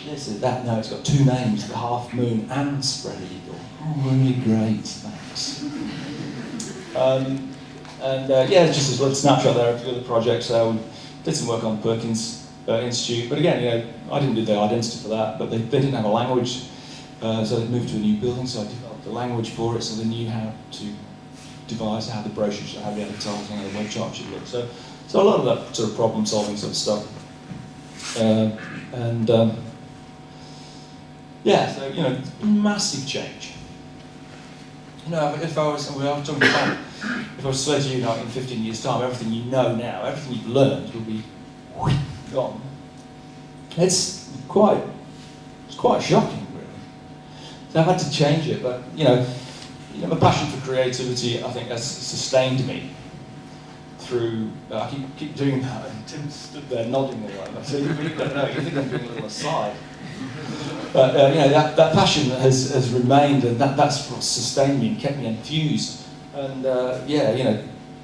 This is that. No, it's got 2 names, the Half Moon and Spread Eagle. Oh, really great, thanks. It's just a little snapshot there of the other projects. We did some work on Perkins Institute, but again, I didn't do the identity for that, but they didn't have a language, so they moved to a new building, so I developed the language for it, so they knew how to devise how the brochure should, how the advertising, how the web chart should look. So a lot of that sort of problem-solving sort of stuff. Massive change. If I was talking about, if I was to say to you, in 15 years' time, everything you know now, everything you've learned will be gone. It's quite shocking, really. So I've had to change it, but my passion for creativity, I think, has sustained me through. I keep doing that. And Tim stood there nodding all over. So you don't know. You think I'm doing a little aside. But that passion has remained, and that's what sustained me and kept me enthused. And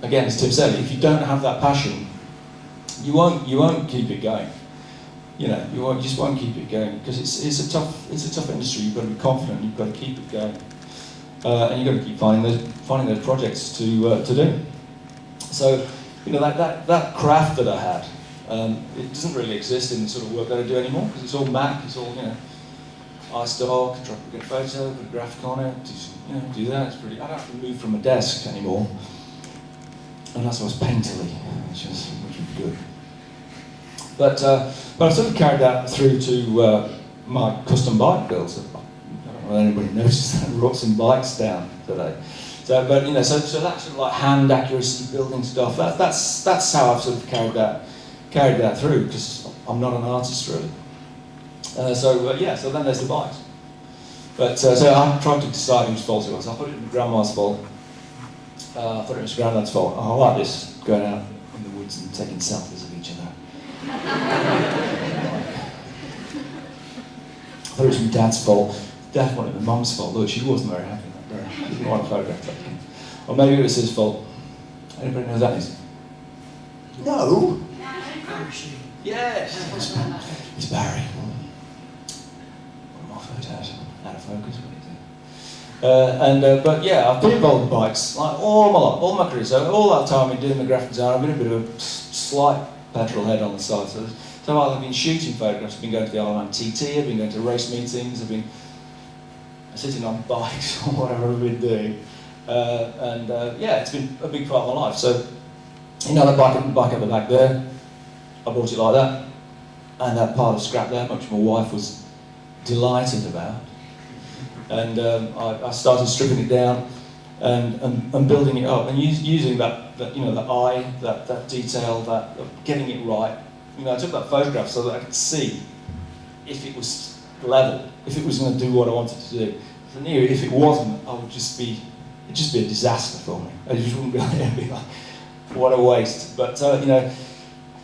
again, as Tim said, if you don't have that passion, you won't keep it going. You just won't keep it going, because it's a tough industry. You've got to be confident. You've got to keep it going, and you've got to keep finding those projects to do. So that craft that I had, it doesn't really exist in the sort of work that I do anymore, because it's all Mac. It's all iStock, drop a good photo, put a graphic on it, do that. It's pretty. I don't have to move from a desk anymore, unless I was painterly, which was good. But I've sort of carried that through to my custom bike builds. I don't know if anybody noticed that I brought some bikes down today. So that's sort of like hand accuracy building stuff. That's how I've sort of carried that through, because I'm not an artist really. So then there's the bikes. But so I tried to decide whose fault it was. I thought it was Grandma's fault. I thought it was Granddad's fault. I like this, going out in the woods and taking selfies of each other. I thought it was my Dad's fault. Dad wanted my Mum's fault, though she wasn't very happy that day. She didn't want a photograph taken. Or maybe it was his fault. Anybody know who that is? No. Yes. It's Barry. One of my photos. Out of focus, what is it? But yeah, I've been involved in bikes like all my life, all my career. So all that time in doing the graphic design, I've been a bit of a slight petrol head on the side. So I've been shooting photographs, I've been going to the Isle of Man TT, I've been going to race meetings, I've been sitting on bikes or whatever I've been doing. Yeah, it's been a big part of my life. So, you know, that bike at the back there, I bought it like that. And that pile of scrap there, which my wife was delighted about. And I started stripping it down and building it up and using that you know, the eye, that detail, that getting it right. You know, I took that photograph so that I could see if it was level, if it was going to do what I wanted to do. I knew if it wasn't, it'd just be a disaster for me. I just wouldn't be like, what a waste. But you know,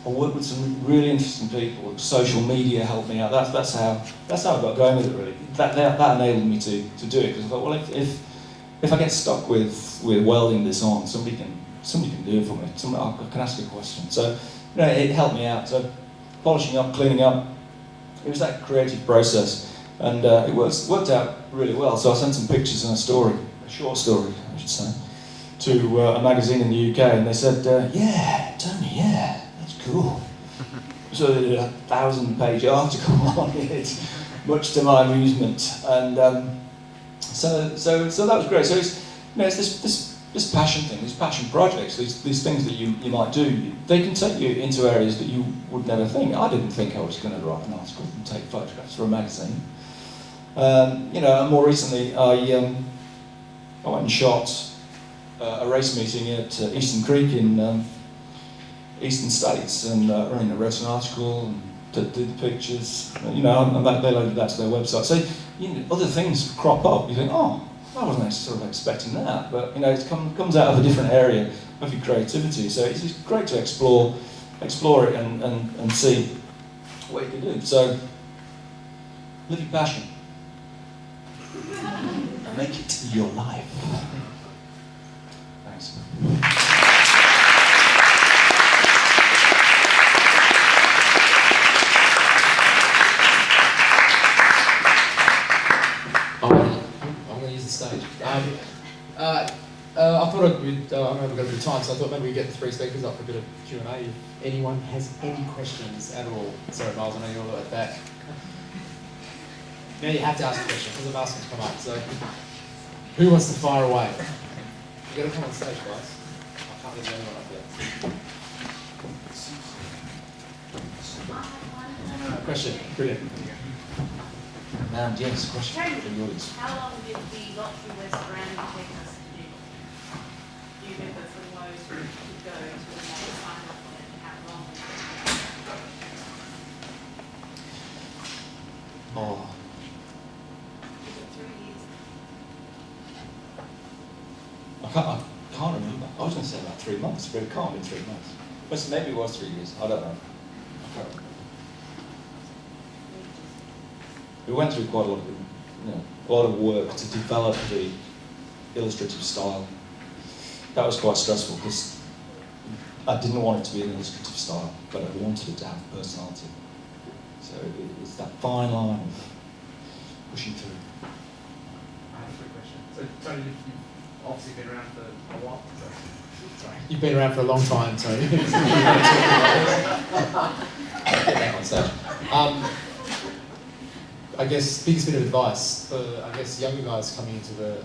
I worked with some really interesting people. Social media helped me out. That's how I got going with it. Really, that enabled me to do it, because I thought, well, if I get stuck with welding this on, somebody can do it for me. I can ask a question. So, you know, it helped me out. So, polishing up, cleaning up, it was that creative process, and it worked out really well. So I sent some pictures and a short story, I should say, to a magazine in the UK, and they said, "Yeah, Tony, yeah, that's cool." So they did a 1,000-page article on it, much to my amusement, and so that was great. So it's, you know, it's this passion thing, these passion projects, these things that you might do, they can take you into areas that you would never think. I didn't think I was going to write an article and take photographs for a magazine. You know, and more recently, I went and shot a race meeting at Eastern Creek in Eastern States, and wrote an article and did the pictures. You know, and they loaded that to their website. So, you know, other things crop up. You think, oh, I wasn't sort of expecting that, but you know, it comes out of a different area of your creativity. So it's great to explore it and see what you can do. So live your passion and make it your life. Thanks. I'm going to use the stage. I thought I know we've got a bit of time, so I thought maybe we'd get the three speakers up for a bit of Q&A. If anyone has any questions at all. Sorry, Miles, I know you're all the way back. Now you have to ask a question, because I've asked them to come up. So, who wants to fire away? You got to come on stage, guys. I can't get anyone up yet. Question, brilliant. Yes, question from the audience. How long did the Lottery West branding take us to do? Do you remember from those who could go to when they signed up on it, and how long? Oh, Was it 3 years? I can't remember. I was going to say about 3 months, but it can't be 3 months. But maybe it was 3 years. I don't know. I can't remember. We went through quite a lot of work to develop the illustrative style. That was quite stressful because I didn't want it to be an illustrative style, but I wanted it to have personality. So it's that fine line of pushing through. I have 3 questions. So, Tony, you've obviously been around for a while. Sorry. You've been around for a long time, Tony. Get back on stage. I guess biggest bit of advice for younger guys coming into the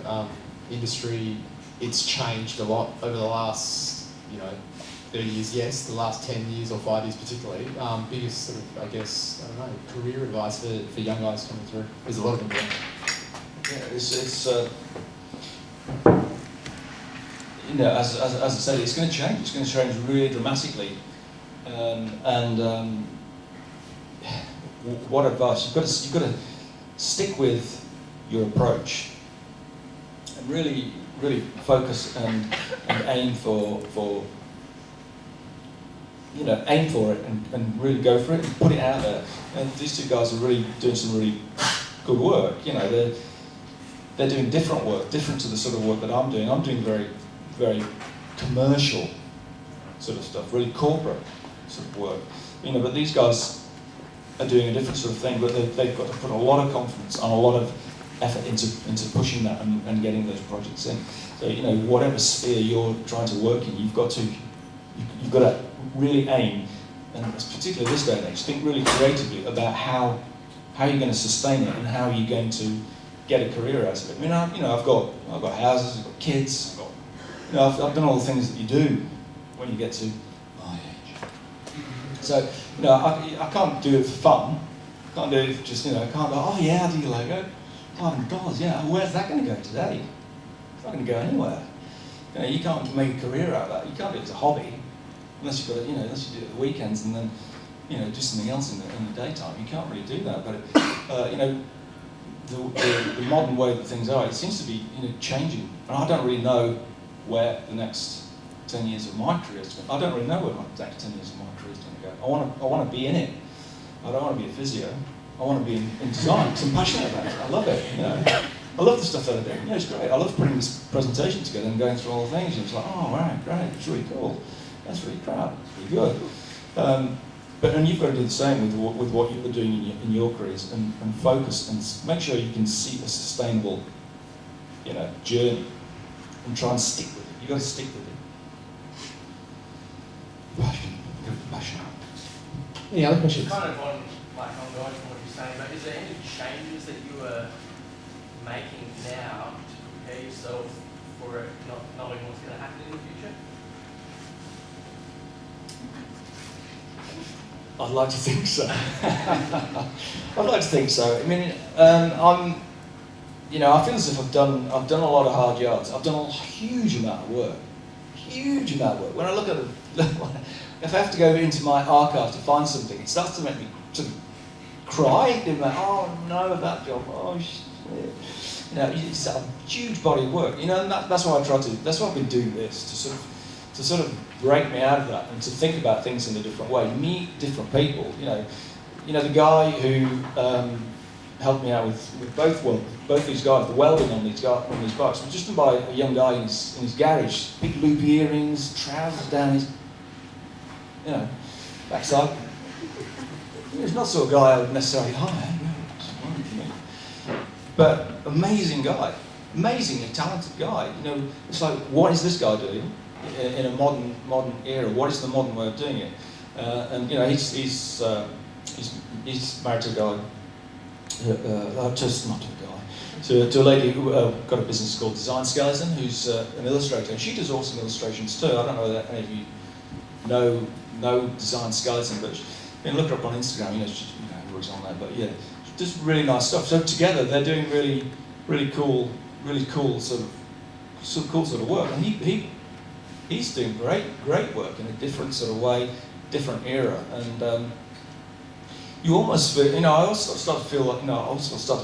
industry. It's changed a lot over the last 30 years. Yes, the last 10 years or 5 years particularly. Biggest sort of career advice for young guys coming through. There's a lot of them doing. Yeah, it's as I said, it's going to change. It's going to change really dramatically. What advice? You've got to stick with your approach and really focus and aim for aim for it and really go for it and put it out there. And these 2 guys are really doing some really good work. You know, they're doing different work, different to the sort of work that I'm doing. I'm doing very, very commercial sort of stuff, really corporate sort of work. You know, but these guys are doing a different sort of thing, but they've got to put a lot of confidence and a lot of effort into pushing that and getting those projects in. So whatever sphere you're trying to work in, you've got to really aim, and particularly this day and age, think really creatively about how you're going to sustain it and how you're going to get a career out of it. I mean, I've got houses, I've got kids, I've done all the things that you do when you get to my age. So I can't do it for fun. I can't do it for just I can't go, oh yeah, I'll do your logo. $500, yeah. Where's that going to go today? It's not going to go anywhere. You can't make a career out of that. You can't do it as a hobby, unless you've got unless you do it at the weekends and then do something else in the daytime. You can't really do that. But the modern way that things are, it seems to be changing. And I don't really know where the next 10 years of my career is going. I don't really know where the next 10 years of my career is going to go. I want to be in it. I don't want to be a physio. I want to be in design because I'm passionate about it. I love it. I love the stuff that I do. It's great. I love putting this presentation together and going through all the things. And it's like, oh, right, great. It's really cool. That's really crap. It's really good. And you've got to do the same with what you're doing in your careers and focus and make sure you can see a sustainable, journey and try and stick with it. You've got to stick with it. Passion. Passion. Any other questions? Kind of ongoing from what you're saying, but is there any changes that you are making now to prepare yourself for it, not knowing what's going to happen in the future? I'd like to think so. I'd like to think so. I mean, I feel as if I've done a lot of hard yards. I've done a huge amount of work. Huge amount of work. When I look at it, if I have to go into my archive to find something, it starts to make me sort of cry. Like, oh no, that job. Oh shit. It's a huge body of work. And that's why that's why I've been doing this to sort of break me out of that and to think about things in a different way. Meet different people. The guy who helped me out with both these guys, the welding on these bikes, was just by a young guy in his garage, big loopy earrings, trousers down his, backside. He's not the sort of guy I would necessarily hire. But amazing guy, amazingly talented guy. It's like, what is this guy doing in a modern era? What is the modern way of doing it? And he's married to a guy. Just not to a guy, to a lady who got a business called Design Skeleton, who's an illustrator. And she does awesome illustrations too. I don't know whether any of you know Design Skeleton, but look her up on Instagram. She works on that. But yeah, she does really nice stuff. So together they're doing really cool sort of work. And he's doing great work in a different sort of way, different era. And you almost feel, I also start to feel like, and I start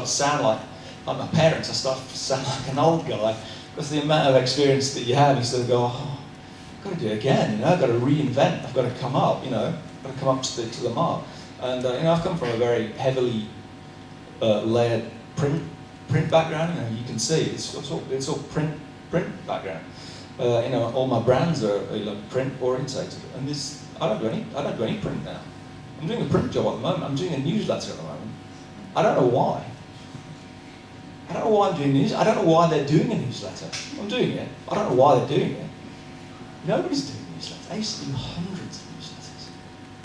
to sound like my parents. I start to sound like an old guy because the amount of experience that you have, you sort of go, oh, I've got to do it again. I've got to reinvent. I've got to come up. I've got to come up to the mark. And I've come from a very heavily layered print background. You can see it's all print background. All my brands are print orientated, and I don't do any print now. I'm doing a print job at the moment. I'm doing a newsletter at the moment. I don't know why. I don't know why I'm doing news. I don't know why they're doing a newsletter. I'm doing it. I don't know why they're doing it. Nobody's doing newsletters. I used to do hundreds of newsletters.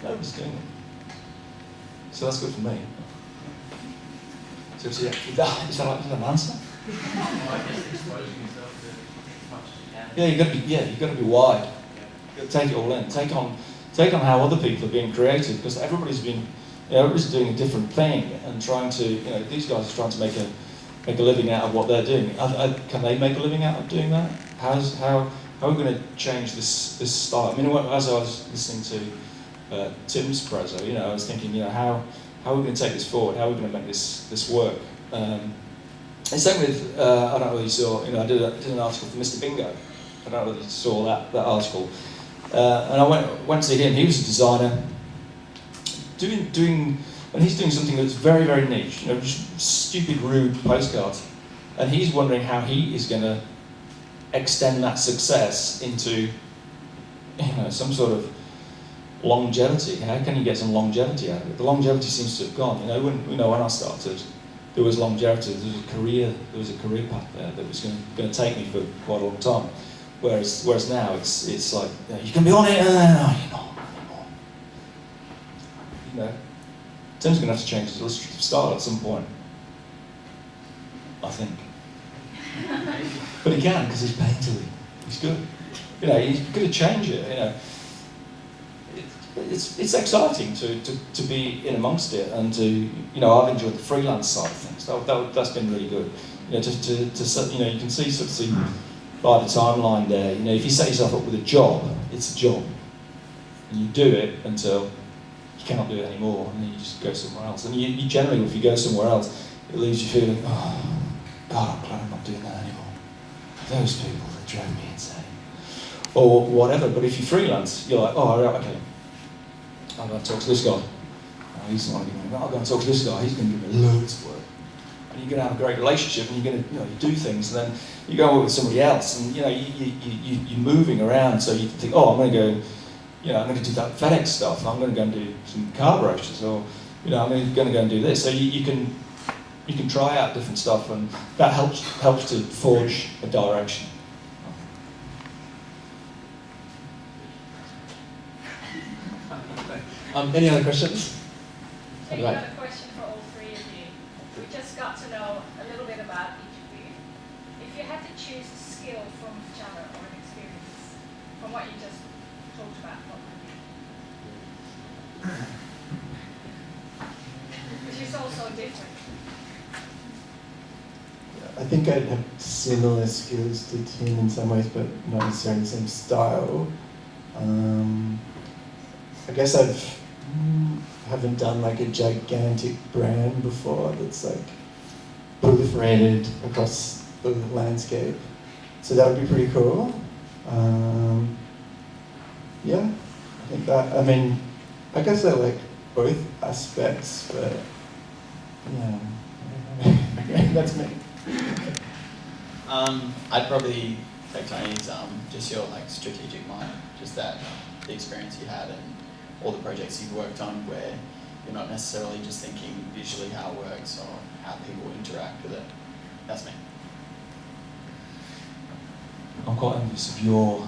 Nobody's doing it. So that's good for me. So is that an answer? I guess exposing yourself to as much as you can. Yeah, you've got to be wide. You've got to take it all in. Take on how other people are being creative, because everybody's doing a different thing and trying to. These guys are trying to make a living out of what they're doing. Can they make a living out of doing that? How are we going to change this style? I mean, as I was listening to Tim's preso, I was thinking, how are we going to take this forward? How are we going to make this work? And same with, I don't know whether you saw, I did an article for Mr. Bingo. I don't know whether you saw that article. And I went to see him. He was a designer, and he's doing something that's very, very niche. Just stupid, rude postcards. And he's wondering how he is going to extend that success into, some sort of longevity. How can you get some longevity out of it? The longevity seems to have gone. When I started, there was longevity, there was a career path there that was going to take me for quite a long time. Whereas now it's like, you know, you can be on it, no, you're not anymore. You know, Tim's going to have to change his illustrative style at some point, I think. But he can, because he's painterly. He's good. You know, he's going to change it. You know, it's exciting to be in amongst it, and to, you know, I've enjoyed the freelance side of things. That's been really good. You know, you know, you can see by the timeline there. You know, if you set yourself up with a job, it's a job, and you do it until you cannot do it anymore, and then you just go somewhere else. And you generally, if you go somewhere else, it leaves you feeling, oh God, I'm glad I'm not doing that anymore. Those people, they drive me insane. Or whatever, but if you freelance, you're like, oh, right, okay, I'm going to talk to this guy. Oh, he's not going to give me, I'm going to talk to this guy, he's going to give me loads of work. And you're going to have a great relationship, and you're going to, you know, you do things, and then you go over with somebody else, and, you know, you're moving around, so you think, oh, I'm going to go, you know, I'm going to do that FedEx stuff, I'm going to go and do some car brochures, or, you know, I'm going to go and do this. So you can try out different stuff, and that helps to forge a direction. Any other questions? So I've got a question for all three of you. We just got to know a little bit about each of you. If you had to choose a skill from each other or an experience from what you just talked about, what would it be? Which is also different. I think I'd have similar skills to Tim in some ways, but not necessarily the same style. I guess haven't done like a gigantic brand before that's like proliferated across the landscape. So that would be pretty cool. Yeah, I think that, I mean, I guess I like both aspects, but yeah, that's me. I'd probably take Tony's, just your like strategic mind, just that the experience you had and all the projects you've worked on where you're not necessarily just thinking visually how it works or how people interact with it. That's me. I'm quite envious of your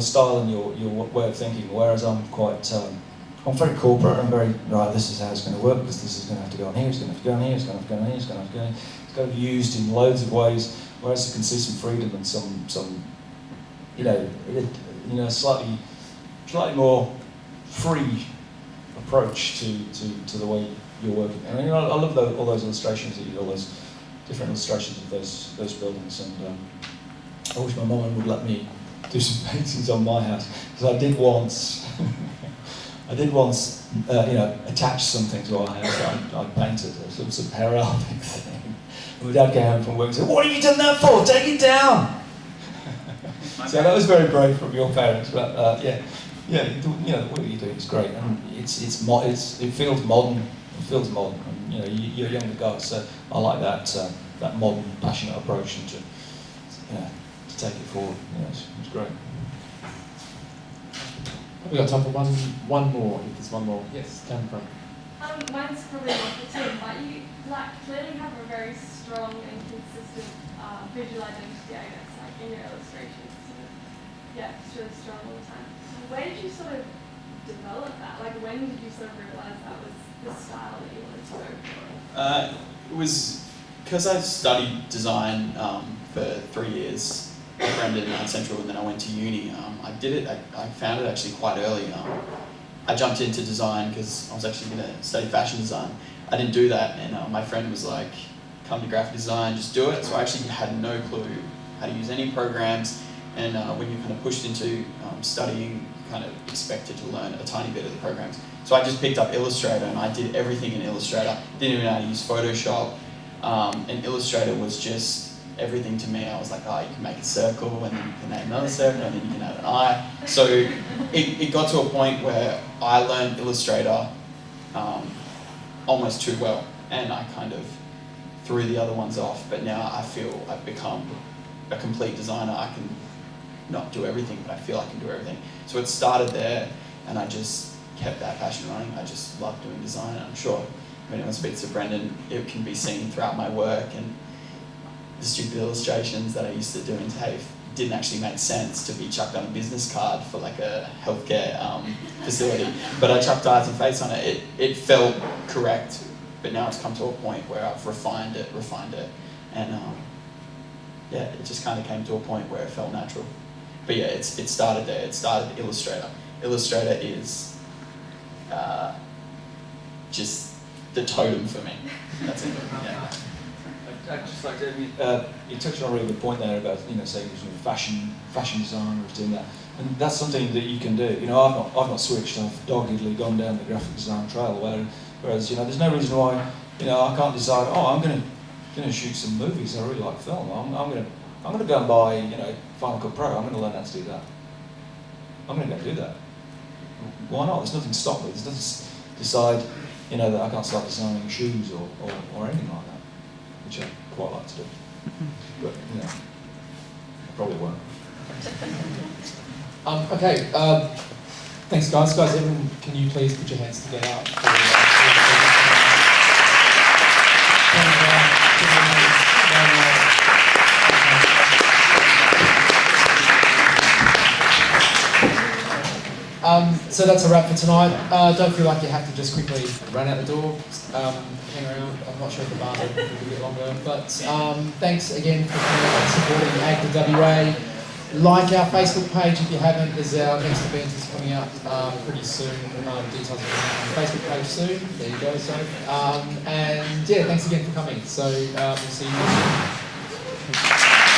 style and your way of thinking, whereas I'm quite, I'm very corporate. I'm very, right, this is how it's going to work, because this is going to have to go on here, it's going to have to go on here, it's going to have to go on here, it's going to have to go on here. It's going to be used in loads of ways, whereas you can see some freedom and some slightly more free approach to the way you're working. I mean, I love all those illustrations that you did, all those different illustrations of those buildings, and I wish my mum would let me do some paintings on my house, because I did once. Attach something to our house. I painted some heraldic thing. And my dad came home from work and said, "What have you done that for? Take it down." So that was very brave from your parents, but what you do is great, and it feels modern. It feels modern, and you're a younger guy, so I like that modern, passionate approach, and to take it forward. It's great. We've got time for one more, if there's one more. Yes, down front. Mine's probably not for Tim, but you clearly have a very strong and consistent visual identity, I guess, in your illustrations. It's really strong all the time. Where did you sort of develop that? When did you sort of realise that was the style that you wanted to go for? It was because I studied design for 3 years. I did at Central, and then I went to uni. I found it actually quite early. I jumped into design because I was actually going to study fashion design. I didn't do that, and my friend was like, "Come to graphic design, just do it." So I actually had no clue how to use any programs. And when you're kind of pushed into studying, you're kind of expected to learn a tiny bit of the programs. So I just picked up Illustrator, and I did everything in Illustrator. Didn't even know how to use Photoshop. And Illustrator was just everything to me. I was like, you can make a circle, and then you can add another circle, and then you can add an eye. So it got to a point where I learned Illustrator almost too well, and I kind of threw the other ones off. But now I feel I've become a complete designer. I can not do everything, but I feel I can do everything. So it started there, and I just kept that passion running. I just love doing design, and I'm sure if anyone speaks to Brendan, it can be seen throughout my work, and the stupid illustrations that I used to do in TAFE didn't actually make sense to be chucked on a business card for like a healthcare facility. But I chucked eyes and face on it. It felt correct, but now it's come to a point where I've refined it, and yeah, it just kind of came to a point where it felt natural. But yeah, it started there. It started Illustrator. Illustrator is just the totem for me. That's it. Yeah. I'd just like to, you touched on a really good point there about, saying fashion designer is doing that, and that's something that you can do. I've not switched. I've doggedly gone down the graphic design trail. Whereas there's no reason why I can't decide. Oh, I'm going to shoot some movies. I really like film. I'm going to go and buy Final Cut Pro. I'm going to learn how to do that. I'm going to go do that. Why not? There's nothing to stop me. There's nothing to decide that I can't start designing shoes or anything like that, which I quite like to do. But I probably won't. Okay, thanks guys. Guys, everyone, can you please put your hands together for so that's a wrap for tonight. Don't feel like you have to just quickly run out the door. Hang around. I'm not sure if the bar will be a bit longer. But thanks again for coming and supporting AGDA WA. Like our Facebook page if you haven't. There's our next event is coming out pretty soon. Details will be on the Facebook page soon. There you go. So and yeah, thanks again for coming. So we'll see you next time.